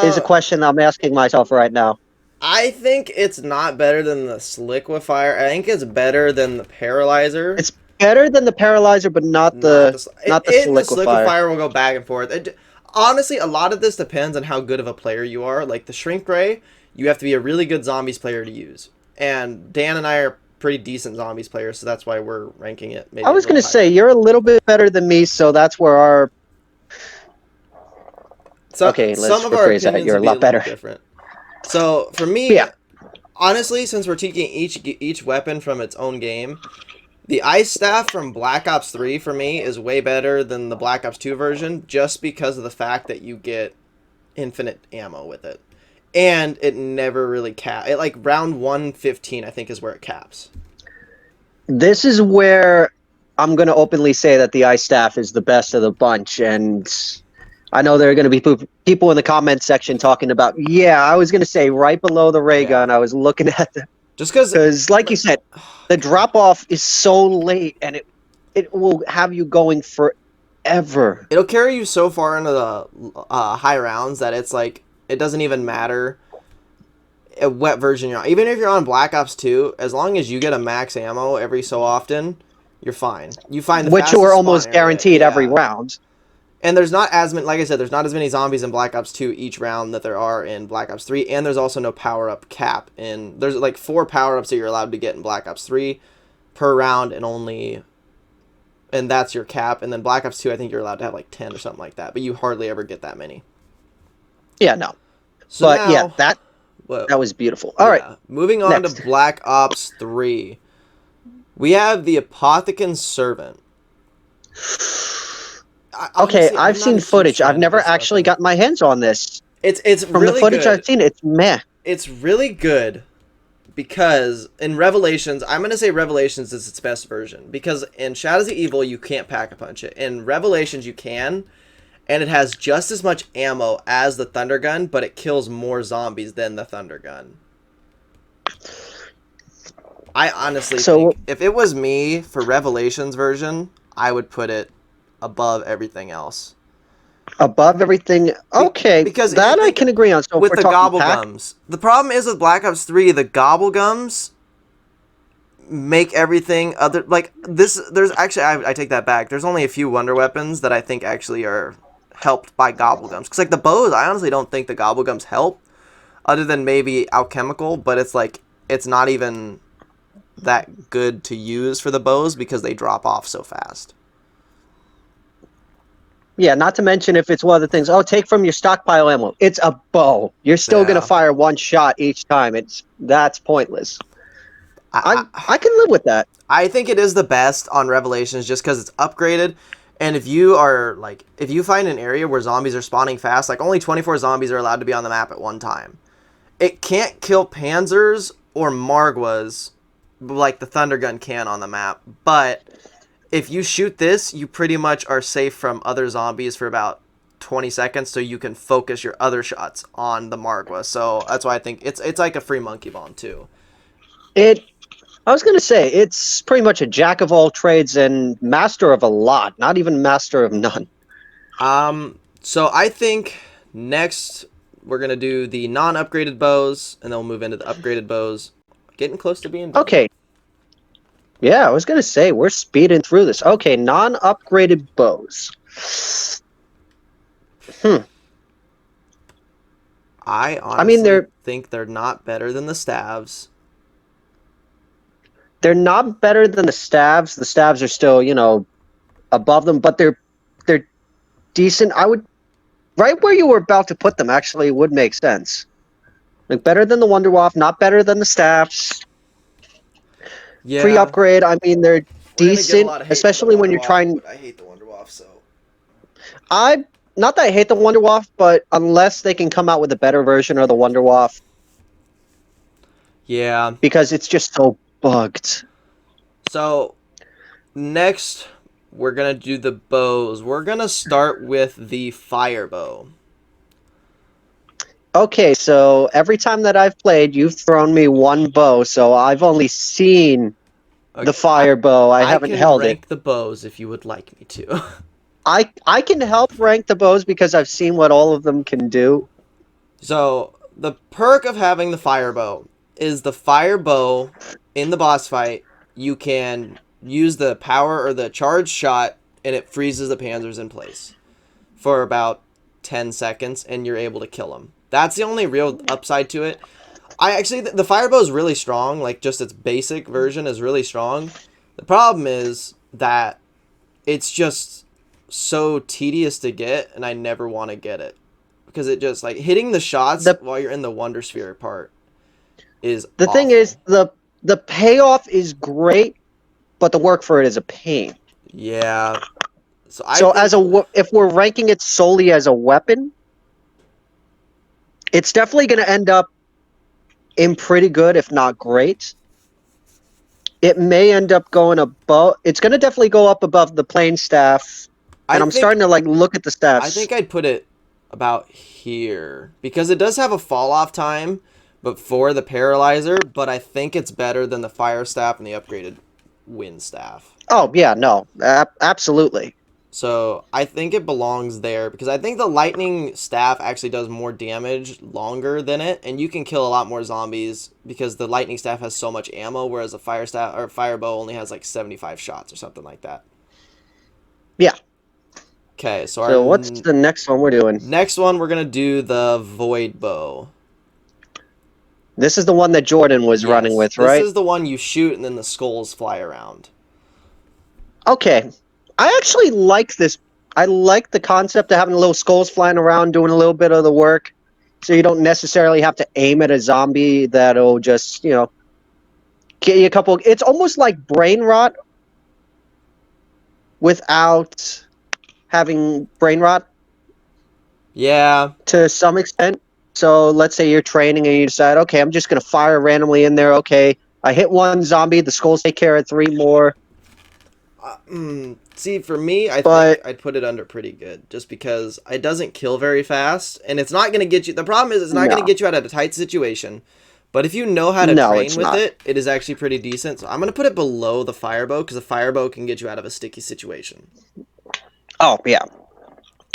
Is a Uh, question I'm asking myself right now. I think it's not better than the Sliquifier. I think it's better than the Paralyzer. It's better than the Paralyzer, but not Not the the not the it and the Sliquifier. Sliquifier will go back and forth. Honestly, a lot of this depends on how good of a player you are. Like the Shrink Ray, you have to be a really good zombies player to use. And Dan and I are pretty decent zombies players, so that's why we're ranking it maybe I a was little gonna say higher. you're a little bit better than me, so that's where our okay. Some Let's of our rephrase that. opinions You're will a be a lot little better. different. So for me, Yeah, honestly, since we're taking each weapon from its own game, the ice staff from Black Ops 3 for me is way better than the Black Ops 2 version, just because of the fact that you get infinite ammo with it. And it never really it like round 115 I think is where it caps. this is where I'm gonna openly say that the ice staff is the best of the bunch, and I know there are going to be people in the comment section talking about. Yeah, I was going to say right below the ray Yeah. gun. I was looking at the Just cuz because, like you said, the God. drop off is so late, and it will have you going forever. It'll carry you so far into the high rounds that it's like it doesn't even matter what version you're on. Even if you're on Black Ops 2, as long as you get a max ammo every so often, you're fine. You find the Which are fastest spawn almost area. guaranteed every Yeah. round. And there's not as many, like I said, there's not as many zombies in Black Ops 2 each round that there are in Black Ops 3, and there's also no power-up cap. There's like 4 power-ups that you're allowed to get in Black Ops 3 per round, and that's your cap. And then Black Ops 2, I think you're allowed to have like 10 or something like that, but you hardly ever get that many. Yeah, no, So but yeah, now, that Whoa. That was beautiful. All right, Yeah. Moving on to next. Black Ops 3. We have the Apothecan's Servant. Okay, Honestly, I've I'm not a seen huge footage. I've fan of never this actually weapon. got my hands on this. It's From the really footage I've good. seen, it's meh. It's really good because in Revelations, I'm gonna say Revelations is its best version because in Shadows of Evil you can't pack a punch it. In Revelations you can, and it has just as much ammo as the Thunder Gun, but it kills more zombies than the Thunder Gun. I honestly So think if it was me for Revelations version, I would put it above everything else. above everything, Be- okay, because if you that I think can agree on. So if with we're the talking pack, gobblegums, the problem is with Black Ops 3, the gobblegums make everything other like this. There's actually I take that back. There's only a few wonder weapons that I think actually are helped by gobblegums. Because like the bows, I honestly don't think the gobblegums help, other than maybe alchemical. But it's like it's not even that good to use for the bows because they drop off so fast. yeah, not to mention if it's one of the things, oh, take from your stockpile ammo. It's a bow. You're still gonna Yeah, fire one shot each time. That's pointless. I, I can live with that. I think it is the best on Revelations just because it's upgraded. And if you are like, if you find an area where zombies are spawning fast, like only 24 zombies are allowed to be on the map at one time. It can't kill Panzers or Margwas like the Thunder Gun can on the map. But if you shoot this, you pretty much are safe from other zombies for about 20 seconds, so you can focus your other shots on the Margwa. So that's why I think it's like a free monkey bomb too. It. I was gonna say it's pretty much a jack of all trades and master of a lot. Not even master of none. So I think next we're gonna do the non-upgraded bows, and then we'll move into the upgraded bows. Getting close to being done. Okay. Yeah, I was gonna say we're speeding through this. Okay, non-upgraded bows. Hmm. I I mean, honestly think they're not better than the staves. they're not better than the stabs. The stabs are still, above them, but they're decent. I would right where you were about to put them actually would make sense. Like better than the Wonderwaff, not better than the stabs. Yeah, Pre-upgrade, I mean they're we're gonna get a decent, lot of hate for the especially when you're Wonderwaff, trying. but I hate the Wonderwaff, so I not that I hate the Wonderwaff, but unless they can come out with a better version of the Wonderwaff, yeah. because it's just so bugged. So next we're gonna do the bows. We're gonna start with the fire bow. Okay, so every time that I've played, you've thrown me one bow, so I've only seen the Okay, fire bow. I I haven't can held it. rank the bows if you would like me to. I can help rank the bows because I've seen what all of them can do. So the perk of having the fire bow is the fire bow in the boss fight. You can use the power or the charge shot, and it freezes the panzers in place for about 10 seconds, and you're able to kill them. That's the only real upside to it. I actually the fire bow is really strong. Like just its basic version is really strong. The problem is that it's just so tedious to get, and I never want to get it because it just like hitting the shots The while you're in the Wonder Sphere part is the thing is awful. the payoff is great, but the work for it is a pain. Yeah. So I So think if we're ranking it solely as a weapon, it's definitely going to end up in pretty good, if not great. It may end up going above. It's going to definitely go up above the plain staff, I and I'm think starting to like look at the I staffs. think I'd put it about here because it does have a fall off time before the paralyzer, but I think it's better than the fire staff and the upgraded wind staff. Oh yeah, no, absolutely. So I think it belongs there because I think the lightning staff actually does more damage longer than it, and you can kill a lot more zombies because the lightning staff has so much ammo, whereas a fire staff or fire bow only has like 75 shots or something like that. Yeah. Okay, so our So what's the next one we're doing? next one we're gonna do the void bow. This is the one that Jordan was running Yes, with, this right? is the one you shoot and then the skulls fly around. Okay. I actually like this. I like the concept of having little skulls flying around, doing a little bit of the work. so you don't necessarily have to aim at a zombie that'll just, get you a couple. It's almost like brain rot without having brain rot Yeah. to some extent. So let's say you're training and you decide, okay, I'm just going to fire randomly in there. Okay, I hit one zombie, the skulls take care of 3 more. See, for me, I But- think I'd put it under pretty good, just because it doesn't kill very fast, and it's not going to get you. The problem is, it's not going to No. get you out of a tight situation. But if you know how to No, train it's with not. it, it is actually pretty decent. So I'm going to put it below the firebow, because the firebow can get you out of a sticky situation. Oh, yeah.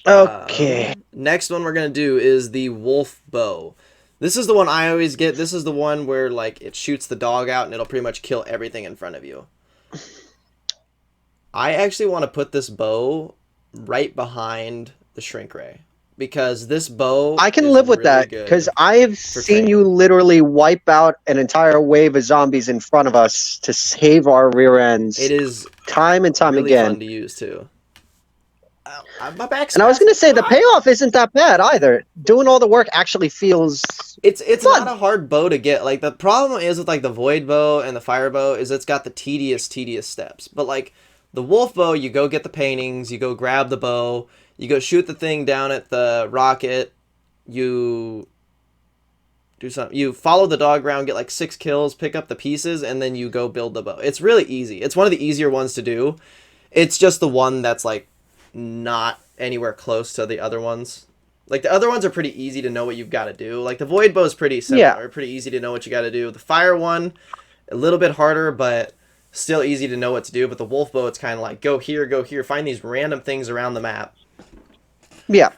Okay. Next one we're going to do is the wolf bow. This is the one I always get. This is the one where like it shoots the dog out and it'll pretty much kill everything in front of you. I actually want to put this bow right behind the shrink ray, because this bow I can is live with really that, good because I have seen training. you literally wipe out an entire wave of zombies in front of us to save our rear ends. It is time and time really again. fun to use too. My back's And I was going to say, the spasming. payoff isn't that bad either. Doing all the work actually feels... It's fun. not a hard bow to get. Like, the problem is with like the void bow and the fire bow is it's got the tedious steps. But like the wolf bow, you go get the paintings, you go grab the bow, you go shoot the thing down at the rocket, you do something, you follow the dog around, get like 6 kills, pick up the pieces, and then you go build the bow. It's really easy. It's one of the easier ones to do. It's just the one that's like not anywhere close to the other ones. Like, the other ones are pretty easy to know what you've got to do. Like, the void bow is pretty similar. Yeah. Pretty easy to know what you got to do. The fire one, a little bit harder, but still easy to know what to do. But the wolf bow, it's kind of like, go here, find these random things around the map. Yeah.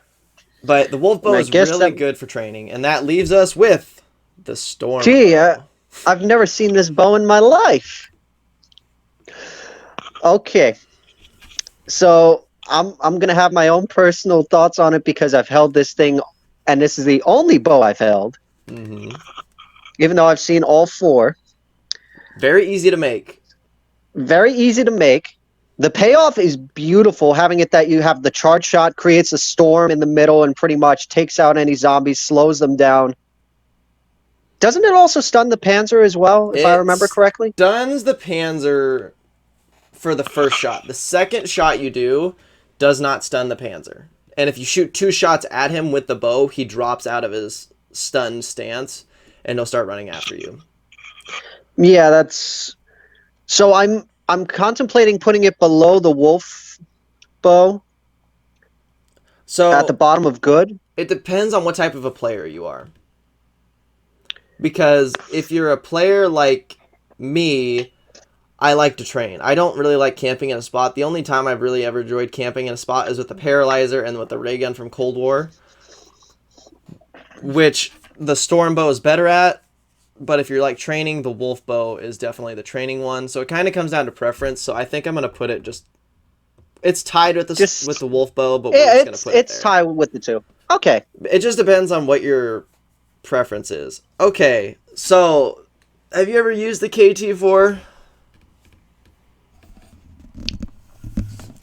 But the wolf bow And I is guess really that- good for training. And that leaves us with the storm Gee, bow. I've never seen this bow in my life. Okay. So I'm gonna have my own personal thoughts on it, because I've held this thing, and this is the only bow I've held, Mm-hmm. even though I've seen all 4. Very easy to make. Very easy to make. The payoff is beautiful, having it that you have the charge shot, creates a storm in the middle, and pretty much takes out any zombies, slows them down. Doesn't it also stun the Panzer as well, if I remember correctly? Stuns the Panzer for the first shot. The second shot you do does not stun the Panzer. And if you shoot 2 shots at him with the bow, he drops out of his stunned stance and he'll start running after you. Yeah, that's... So I'm contemplating putting it below the wolf bow, So at the bottom of good. it depends on what type of a player you are. Because if you're a player like me, I like to train. I don't really like camping in a spot. The only time I've really ever enjoyed camping in a spot is with the Paralyzer and with the ray gun from Cold War, which the storm bow is better at. But if you're like training, the wolf bow is definitely the training one. So it kind of comes down to preference. So I think I'm gonna put it just. It's tied with the wolf bow, but we're just gonna put it It's there. tied with the 2. Okay. It just depends on what your preference is. Okay, so have you ever used the KT4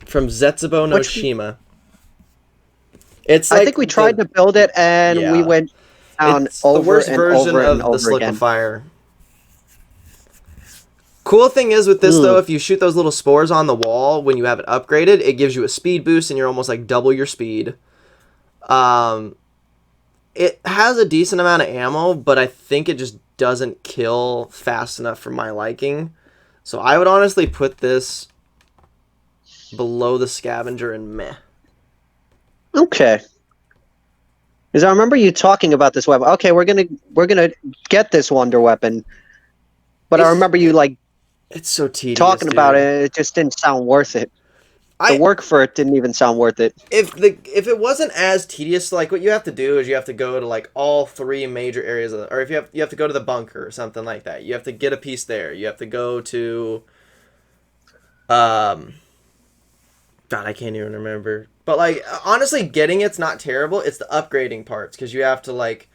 from Zetsubo no Which- Shima? It's like I think we tried to build it, and we Yeah. went down it's the over worst and version over and of the over again. Sliquifier. Cool thing is with this though, if you shoot those little spores on the wall when you have it upgraded, it gives you a speed boost and you're almost like double your speed. It has a decent amount of ammo, but I think it just doesn't kill fast enough for my liking. So I would honestly put this below the Scavenger and meh. Okay. Because I remember you talking about this weapon. Okay, we're gonna get this wonder weapon, but I remember you like It's so tedious. talking about dude. it. It just didn't sound worth it. The I work for it didn't even sound worth it. if it wasn't as tedious, like what you have to do is you have to go to like all 3 major areas of or if you have to go to the bunker or something like that. You have to get a piece there. You have to go to God, I can't even remember. But like honestly, getting it's not terrible. It's the upgrading parts, because you have to like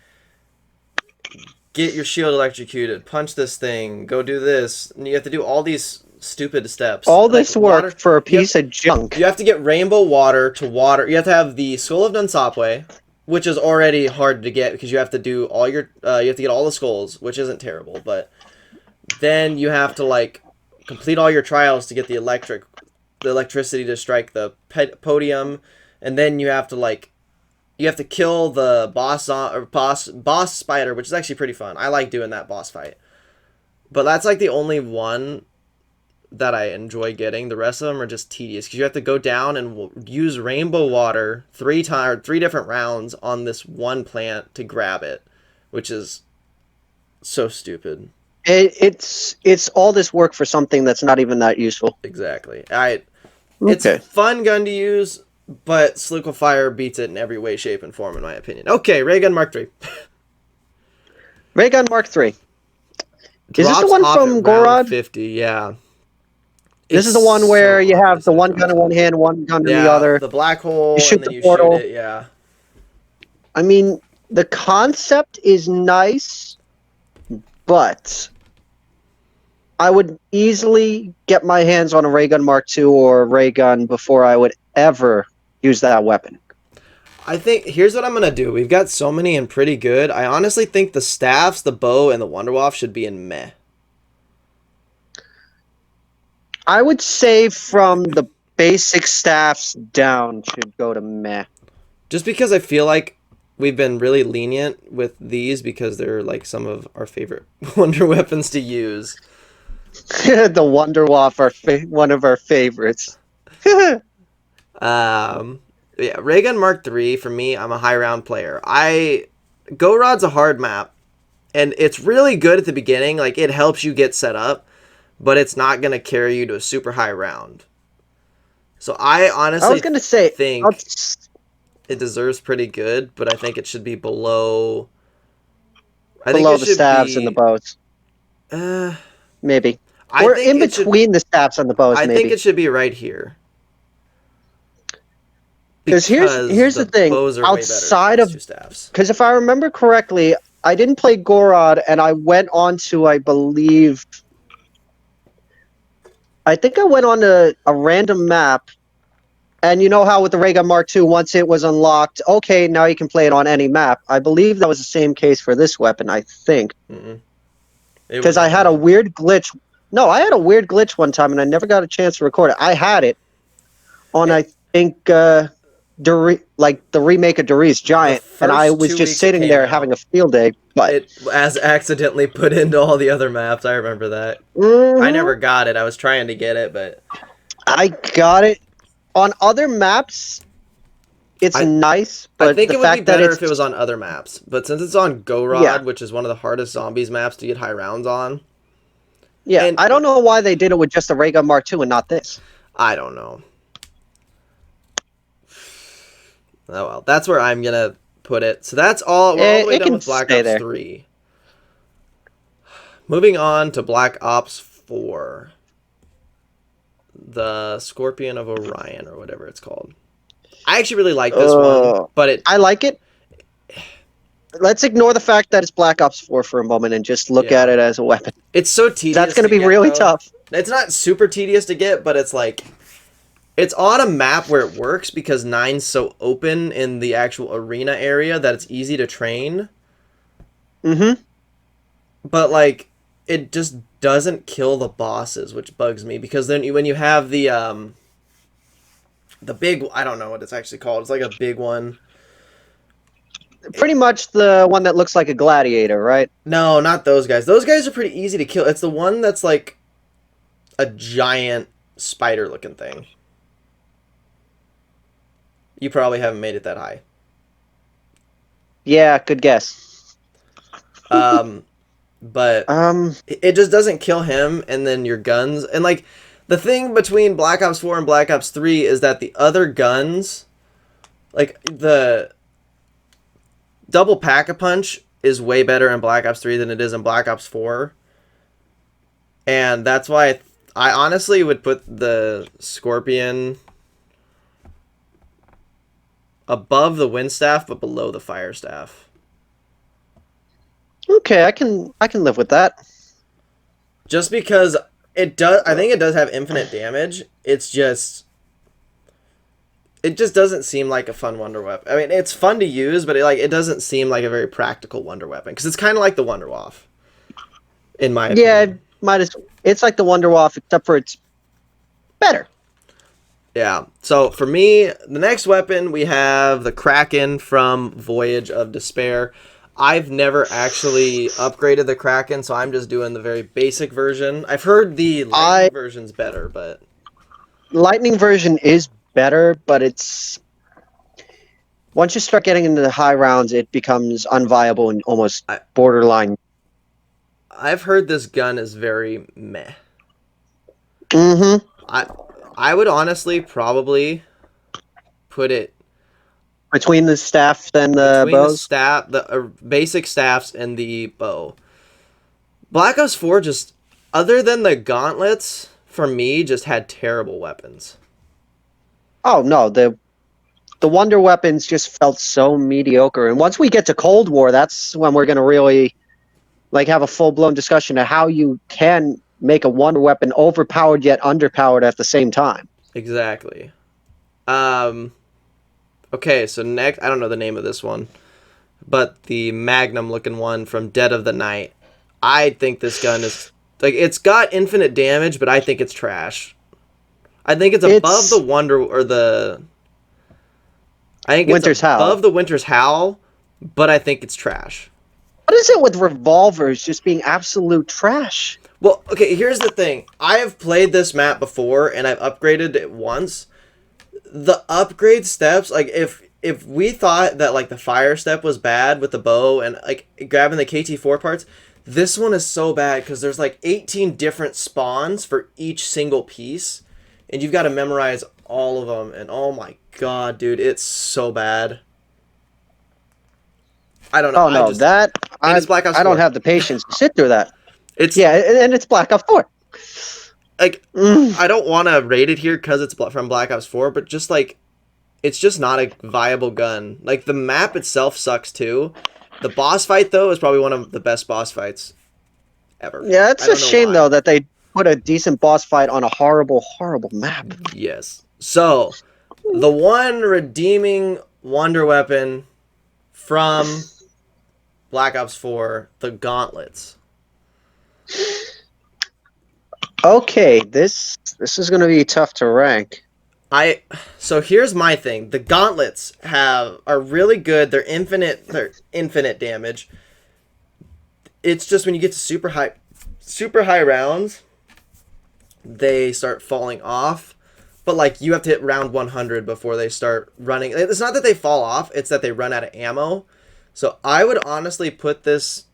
get your shield electrocuted, punch this thing, go do this, and you have to do all these stupid steps. All Like, this work water- for a piece of junk. You have to get rainbow water to water. You have to have the Skull of Dunsopwe, which is already hard to get because you have to do all your you have to get all the skulls, which isn't terrible, but then you have to like complete all your trials to get the electricity to strike the podium, and then you have to kill the boss spider, which is actually pretty fun. I like doing that boss fight. But that's like the only one that I enjoy getting. The rest of them are just tedious because you have to go down and use rainbow water 3 different rounds on this one plant to grab it, which is so stupid. It's all this work for something that's not even that useful. Exactly. It's a fun gun to use, but Sliquifier beats it in every way, shape, and form, in my opinion. Okay, Ray Gun Mark III. Ray Gun Mark III. Is this the one from Gorod? 50, yeah. This is the one where you have the one gun in one hand, one gun in the other. The black hole, you shoot and then the you portal. shoot it, yeah. I mean, the concept is nice, but I would easily get my hands on a Ray Gun Mark II or a Ray Gun before I would ever use that weapon. I think, here's what I'm going to do. We've got so many and pretty good. I honestly think the staffs, the bow, and the Wonder Waff should be in meh. I would say from the basic staffs down should go to meh. Just because I feel like we've been really lenient with these because they're like some of our favorite wonder weapons to use. The Wonder Waff are one of our favorites. Yeah, Ray Gun Mark III, for me, I'm a high round player. Go Rod's a hard map, and it's really good at the beginning. Like, it helps you get set up, but it's not going to carry you to a super high round. So I honestly think it deserves pretty good, but I think it should be below... Below the staves and the bows. Maybe. Or in between the staves and the bows, maybe. I think it should be right here. Because here's the thing, outside of, because if I remember correctly, I didn't play Gorod, and I went on to, I think I went on a random map, and you know how with the Ray Gun Mark II, once it was unlocked, okay, now you can play it on any map. I believe that was the same case for this weapon, I think. Because I had a weird glitch. No, I had a weird glitch one time, and I never got a chance to record it. I had it on, I think... the remake of Doree's Giant, and I was just sitting there having a field day. But it as accidentally put into all the other maps. I remember that. I never got it. I was trying to get it, but I got it on other maps. It's nice, but I think it would be better if it was on other maps. But since it's on Gorod, which is one of the hardest zombies maps to get high rounds on. Yeah, and I don't know why they did it with just a Ray Gun Mark II and not this. I don't know. Oh well, that's where I'm gonna put it. So that's all. We're all the way done with Black Ops 3. Moving on to Black Ops 4. The Scorpion of Orion, or whatever it's called. I actually really like this one, but I like it. Let's ignore the fact that it's Black Ops 4 for a moment and just look at it as a weapon. It's so tedious. That's going to be really tough. It's not super tedious to get, but it's like... It's on a map where it works because 9's so open in the actual arena area that it's easy to train. But, like, it just doesn't kill the bosses, which bugs me. Because then when you have the big... I don't know what it's actually called. It's like a big one. Pretty much the one that looks like a gladiator, right? No, not those guys. Those guys are pretty easy to kill. It's the one that's like a giant spider-looking thing. You probably haven't made it that high. Yeah, good guess. But it just doesn't kill him, and then your guns... And, like, the thing between Black Ops 4 and Black Ops 3 is that the other guns... Like, the double Pack-a-Punch is way better in Black Ops 3 than it is in Black Ops 4. And that's why I honestly would put the Scorpion... above the wind staff, but below the fire staff. Okay, I can live with that. Just because it does, I think it does have infinite damage. It's just, it just doesn't seem like a fun wonder weapon. I mean, it's fun to use, but it doesn't seem like a very practical wonder weapon because it's kind of like the Wonder Waff, in my Yeah, opinion. it's like the Wonder Waff, except for it's better. Yeah. So for me, the next weapon we have the Kraken from Voyage of Despair. I've never actually upgraded the Kraken, so I'm just doing the very basic version. I've heard the lightning version's better, but Lightning version is better, but it's once you start getting into the high rounds, it becomes unviable and almost I, borderline. I've heard this gun is very meh. Mm-hmm. I I would honestly probably put it Between the staff and the between bows. the basic staffs and the bow. Black Ops 4 just, other than the gauntlets, for me, just had terrible weapons. Oh no, the wonder weapons just felt so mediocre. And once we get to Cold War, that's when we're gonna really like have a full blown discussion of how you can make a wonder weapon overpowered yet underpowered at the same time. Exactly. Um, okay, so next, I don't know the name of this one, but the Magnum looking one from Dead of the Night. I think this gun is, like, it's got infinite damage, but I think it's trash. I think it's above It's the Wonder, or the, I think it's Winter's Howl. above the Winter's Howl, but I think it's trash. What is it with revolvers just being absolute trash? Well, okay, here's the thing. I have played this map before, and I've upgraded it once. The upgrade steps, like, if we thought that, like, the fire step was bad with the bow and, like, grabbing the KT4 parts, this one is so bad because there's, like, 18 different spawns for each single piece, and you've got to memorize all of them, and oh my god, dude, it's so bad. I don't know. Oh no, It's Black Ops I 4. don't have the patience to sit through that. It's, Yeah, and it's Black Ops 4. like, I don't want to rate it here because it's from Black Ops 4, but just, like, it's just not a viable gun. Like, the map itself sucks too. The boss fight, though, is probably one of the best boss fights ever. Yeah, it's I a don't know shame why. though that they put a decent boss fight on a horrible, horrible map. Yes. So, the one redeeming wonder weapon from Black Ops 4, the gauntlets. Okay, this is gonna be tough to rank. So here's my thing. The gauntlets are really good. They're infinite damage. It's just when you get to super high rounds, they start falling off. But, like, you have to hit round 100 before they start running. It's not that they fall off, it's that they run out of ammo. So I would honestly put this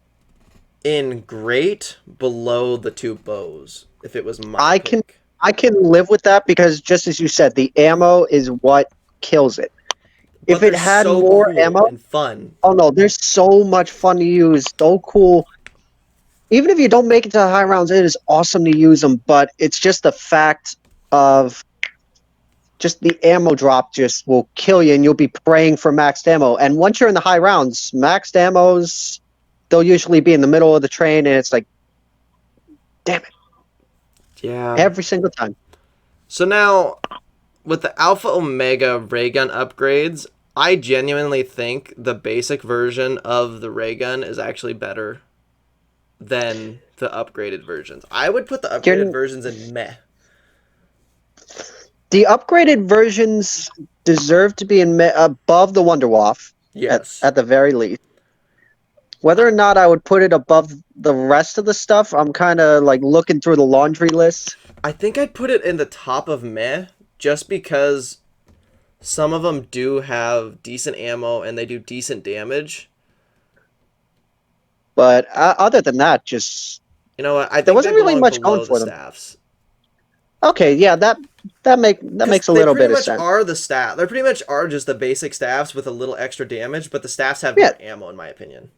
in great below the two bows if it was my pick. I can live with that because just as you said, the ammo is what kills it. If But it they're had so more cool ammo, and fun. oh no, there's so much fun to use, so cool. Even if you don't make it to the high rounds, it is awesome to use them, but it's just the fact of just the ammo drop just will kill you and you'll be praying for maxed ammo. And once you're in the high rounds, maxed ammos, they'll usually be in the middle of the train and it's like, damn it. Yeah. Every single time. So now, with the Alpha Omega ray gun upgrades, I genuinely think the basic version of the ray gun is actually better than the upgraded versions. I would put the upgraded versions in meh. The upgraded versions deserve to be above the Wonder Waff. Yes. At the very least. Whether or not I would put it above the rest of the stuff, I'm kind of like looking through the laundry list. I think I'd put it in the top of meh, just because some of them do have decent ammo and they do decent damage. But other than that, just you know what? I think there wasn't they really belong much below going for the them. staffs. Okay, yeah, that makes a little bit of sense. They pretty much are the staff. They pretty much are just the basic staffs with a little extra damage, but the staffs have more ammo, in my opinion.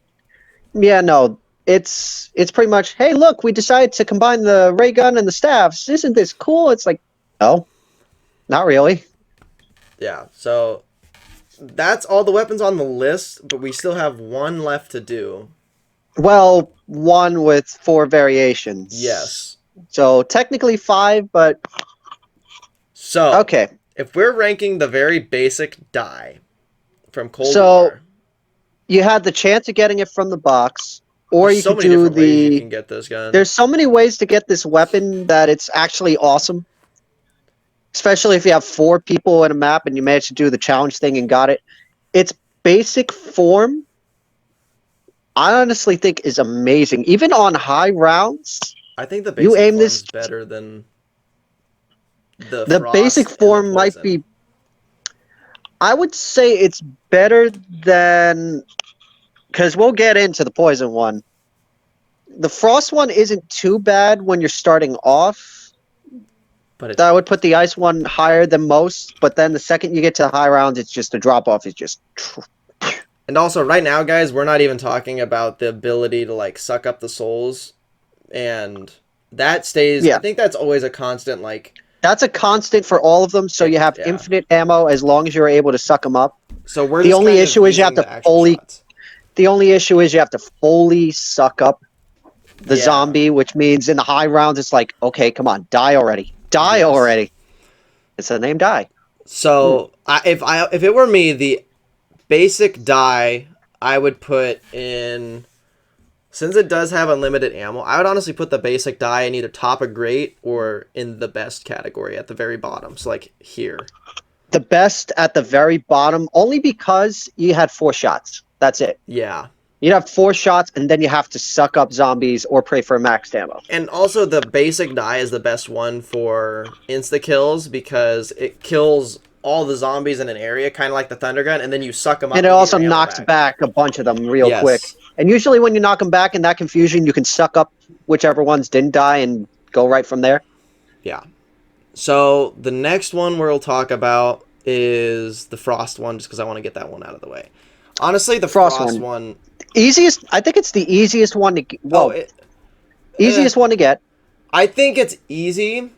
Yeah, no, it's pretty much. Hey, look, we decided to combine the ray gun and the staffs. Isn't this cool? It's like, no, not really. Yeah, so that's all the weapons on the list, but we still have one left to do. Well, one with 4 variations. Yes. So technically 5, but so okay. If we're ranking the very basic die from Cold So War, you had the chance of getting it from the box, or there's you so could many do different ways you the. can get this gun. There's so many ways to get this weapon that it's actually awesome. Especially if you have 4 people in a map and you manage to do the challenge thing and got it. Its basic form, I honestly think, is amazing. Even on high rounds, I think the you basic aim this. form's better than the The basic frost and the form might poison. be. I would say it's better than. Because we'll get into the poison one. The frost one isn't too bad when you're starting off. But That would put the ice one higher than most, but then the second you get to the high rounds, it's just a drop off. It's just. and also right now, guys, we're not even talking about the ability to like suck up the souls, and that stays. Yeah. I think that's always a constant. Like That's a constant for all of them, so you have yeah. infinite ammo as long as you're able to suck them up. So we're The just only kind issue of is you have using to the actual fully. shots. The only issue is you have to fully suck up the Yeah. zombie, which means in the high rounds it's like, okay, come on, die already, die Yes. already. It's the name die. So if it were me, the basic die I would put in. Since it does have unlimited ammo, I would honestly put the basic die in either top of great or in the best category at the very bottom. So like here. The best at the very bottom, only because you had 4 shots. That's it. Yeah. You'd have 4 shots, and then you have to suck up zombies or pray for max ammo. And also the basic die is the best one for insta kills because it kills all the zombies in an area, kind of like the thunder gun, and then you suck them up. And it get also your ammo knocks back a bunch of them real Yes. quick. And usually when you knock them back in that confusion, you can suck up whichever ones didn't die and go right from there. Yeah. So the next one we'll talk about is the frost one, just because I want to get that one out of the way. Honestly, the frost one easiest. I think it's the easiest one to get. Well, easiest one to get. I think it's easy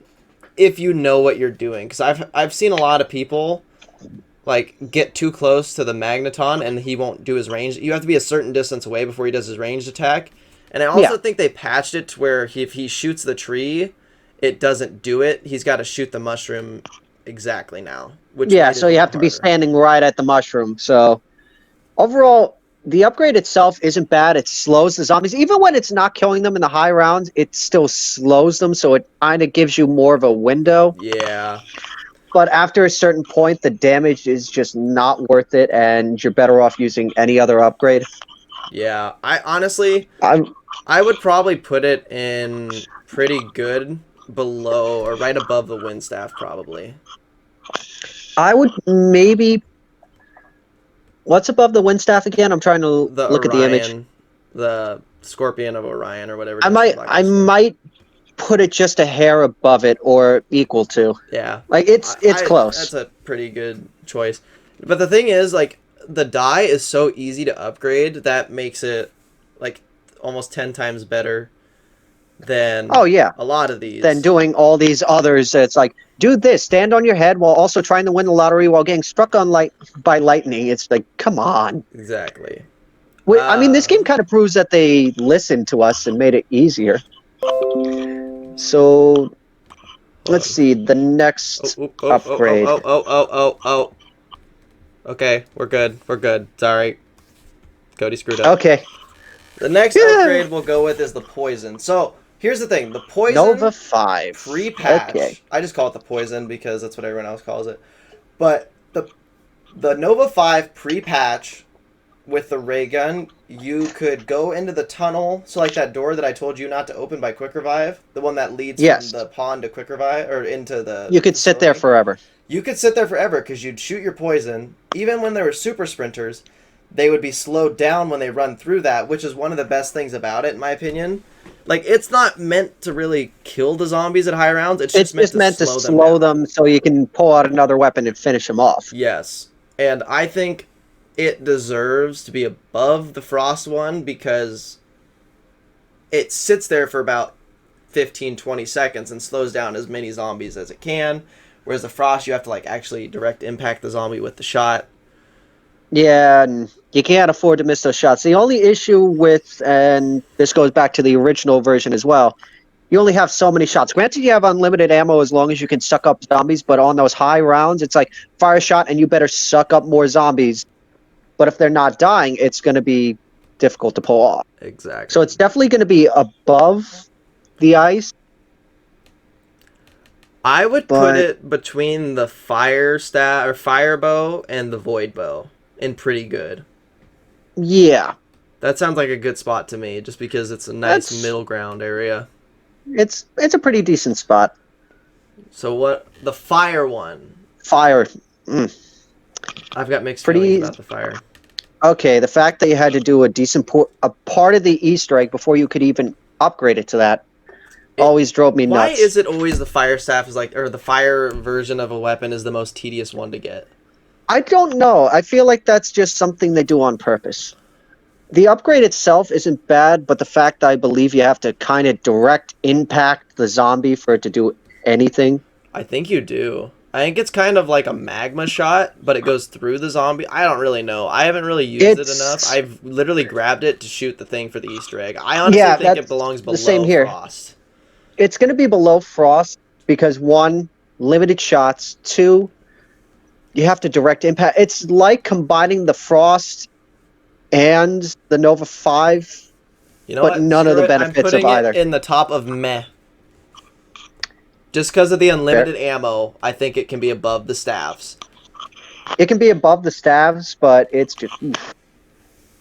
if you know what you're doing, because I've seen a lot of people like get too close to the magneton and he won't do his range. You have to be a certain distance away before he does his ranged attack. And I also think they patched it to where if he shoots the tree, it doesn't do it. He's got to shoot the mushroom exactly now. Which so you have to be standing right at the mushroom. So overall, the upgrade itself isn't bad. It slows the zombies. Even when it's not killing them in the high rounds, it still slows them, so it kind of gives you more of a window. Yeah. But after a certain point, the damage is just not worth it, and you're better off using any other upgrade. Yeah. I would probably put it in pretty good below or right above the wind staff, probably. I would maybe... What's above the wind staff again? I'm trying to look at the image. The Scorpion of Orion or whatever. I might put it just a hair above it or equal to. Yeah. Like it's close. That's a pretty good choice. But the thing is, like, the die is so easy to upgrade that makes it like almost 10 times better than a lot of these. Than doing all these others. It's like, do this, stand on your head while also trying to win the lottery while getting struck on by lightning. It's like, come on. Exactly. I mean, this game kind of proves that they listened to us and made it easier. So, let's see, the next upgrade. Okay, we're good. We're good. Sorry. Cody screwed up. Okay. The next upgrade we'll go with is the poison. So, here's the thing. The poison... Nova 5. Pre-patch. Okay. I just call it the poison because that's what everyone else calls it. But the Nova 5 pre-patch with the ray gun, you could go into the tunnel. So, like that door that I told you not to open by Quick Revive. The one that leads from the pond to Quick Revive, or into the... You could sit there forever. You could sit there forever because you'd shoot your poison. Even when there were super sprinters, they would be slowed down when they run through that, which is one of the best things about it, in my opinion. Like, it's not meant to really kill the zombies at high rounds. It's just meant to slow them so you can pull out another weapon and finish them off. Yes. And I think it deserves to be above the Frost one because it sits there for about 15-20 seconds and slows down as many zombies as it can. Whereas the Frost, you have to like actually direct impact the zombie with the shot. Yeah, and you can't afford to miss those shots. The only issue with, and this goes back to the original version as well, you only have so many shots. Granted, you have unlimited ammo as long as you can suck up zombies, but on those high rounds, it's like fire a shot and you better suck up more zombies. But if they're not dying, it's going to be difficult to pull off. Exactly. So it's definitely going to be above the ice. I would put But- it between the fire bow and the void bow in pretty good. Yeah, That sounds like a good spot to me, just because it's a nice That's- middle ground area. it's a pretty decent spot. So what the fire one? Fire. I've got mixed Pretty- feelings about the fire. Okay, the fact that you had to do a part of the Easter egg before you could even upgrade it to that always drove me Why nuts. is it always the fire staff is like, or the fire version of a weapon is the most tedious one to get? I don't know. I feel like that's just something they do on purpose. The upgrade itself isn't bad, but the fact that I believe you have to kind of direct impact the zombie for it to do anything. I think you do. I think it's kind of like a magma shot, but it goes through the zombie. I don't really know. I haven't really used it enough. I've literally grabbed it to shoot the thing for the Easter egg. I honestly think it that's belongs below the same here. Frost. It's going to be below Frost because, one, limited shots. Two, you have to direct impact. It's like combining the Frost and the Nova 5. You know But what? none of the benefits I'm putting of either. it in the top of meh. Just because of the unlimited ammo, I think it can be above the staffs. It can be above the staves, but it's just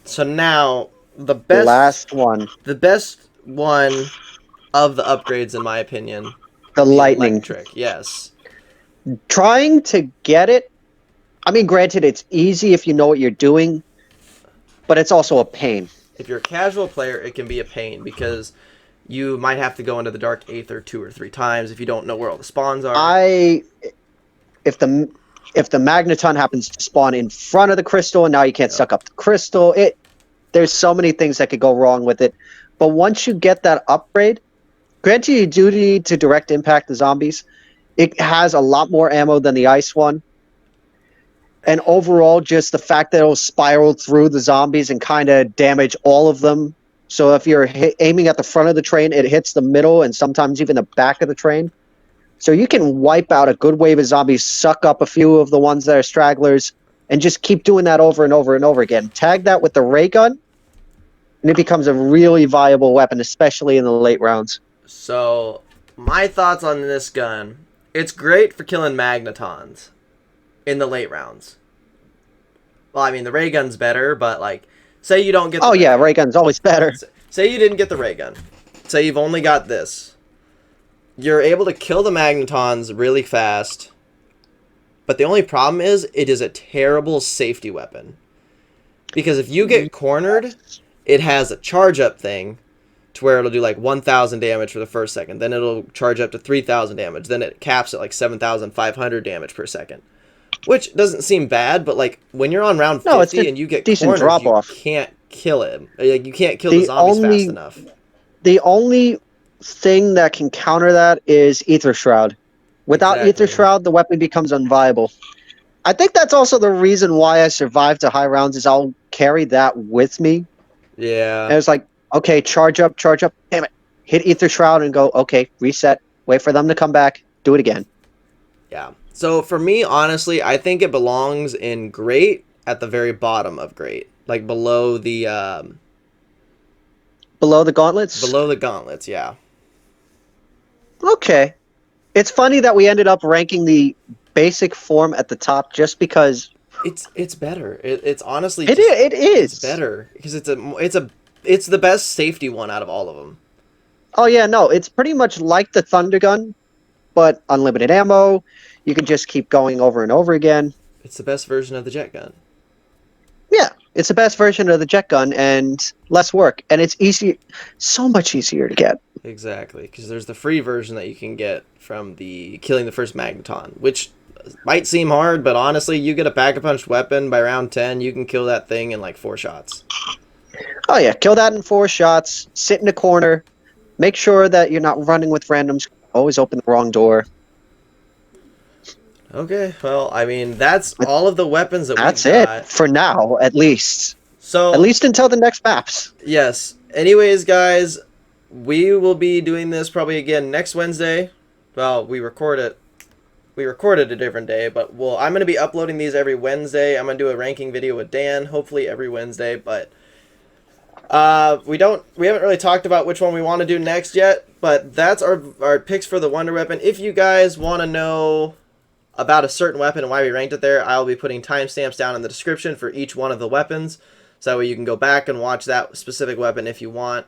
So now the the best last one. the best one of the upgrades, in my opinion, The lightning. electric. Yes. Trying to get it, I mean, granted, it's easy if you know what you're doing, but it's also a pain. If you're a casual player, it can be a pain because you might have to go into the Dark Aether 2 or 3 times if you don't know where all the spawns are. If the magneton happens to spawn in front of the crystal and now you can't suck up the crystal, there's so many things that could go wrong with it. But once you get that upgrade, granted you do need to direct impact the zombies. It has a lot more ammo than the ice one. And overall, just the fact that it'll spiral through the zombies and kind of damage all of them. So if you're aiming at the front of the train, it hits the middle and sometimes even the back of the train. So you can wipe out a good wave of zombies, suck up a few of the ones that are stragglers, and just keep doing that over and over and over again. Tag that with the ray gun, and it becomes a really viable weapon, especially in the late rounds. So, my thoughts on this gun. It's great for killing magnetons in the late rounds. Well, I mean, the ray gun's better, but, like, say you don't get the ray gun. Ray gun's always better. Say you didn't get the ray gun. Say you've only got this. You're able to kill the magnetons really fast. But the only problem is, it is a terrible safety weapon. Because if you get cornered, it has a charge up thing to where it'll do like 1,000 damage for the first second. Then it'll charge up to 3,000 damage. Then it caps at like 7,500 damage per second. Which doesn't seem bad, but like when you're on round 50 and you get decent cornered, drop off. You can't kill him. Like, you can't kill the zombies fast enough. The only thing that can counter that is Ether Shroud. Without Exactly. Ether Shroud, the weapon becomes unviable. I think that's also the reason why I survived to high rounds is I'll carry that with me. Yeah. And it's like, okay, charge up, damn it. Hit Ether Shroud and go, okay, reset, wait for them to come back, do it again. Yeah. So for me, honestly, I think it belongs in Great at the very bottom of Great. Like below the Below the gauntlets? below the gauntlets, yeah. Okay. It's funny that we ended up ranking the basic form at the top just because It's better. It's honestly it is. It's better because it's the best safety one out of all of them. Oh yeah, no, it's pretty much like the Thunder Gun, but unlimited ammo. You can just keep going over and over again. It's the best version of the jet gun. Yeah, it's the best version of the jet gun and less work, and it's easy, so much easier to get. Exactly, because there's the free version that you can get from the killing the first magneton, which might seem hard, but honestly, you get a pack-a-punch weapon by round 10, you can kill that thing in like 4 shots. Oh yeah, kill that in 4 shots, sit in a corner, make sure that you're not running with randoms, always open the wrong door. Okay, well, I mean, that's all of the weapons that That's we've got. it, for now, at least. So, At least until the next maps. yes. Anyways, guys, we will be doing this probably again next Wednesday. Well, we recorded a different day, but I'm going to be uploading these every Wednesday. I'm going to do a ranking video with Dan, hopefully every Wednesday, but we haven't really talked about which one we want to do next yet, but that's our picks for the Wonder Weapon. If you guys want to know about a certain weapon and why we ranked it there, I'll be putting timestamps down in the description for each one of the weapons, so that way you can go back and watch that specific weapon if you want.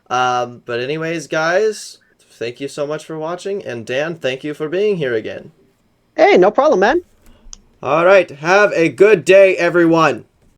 But anyways, guys, thank you so much for watching, and Dan, thank you for being here again. Hey, no problem, man. All right, have a good day, everyone.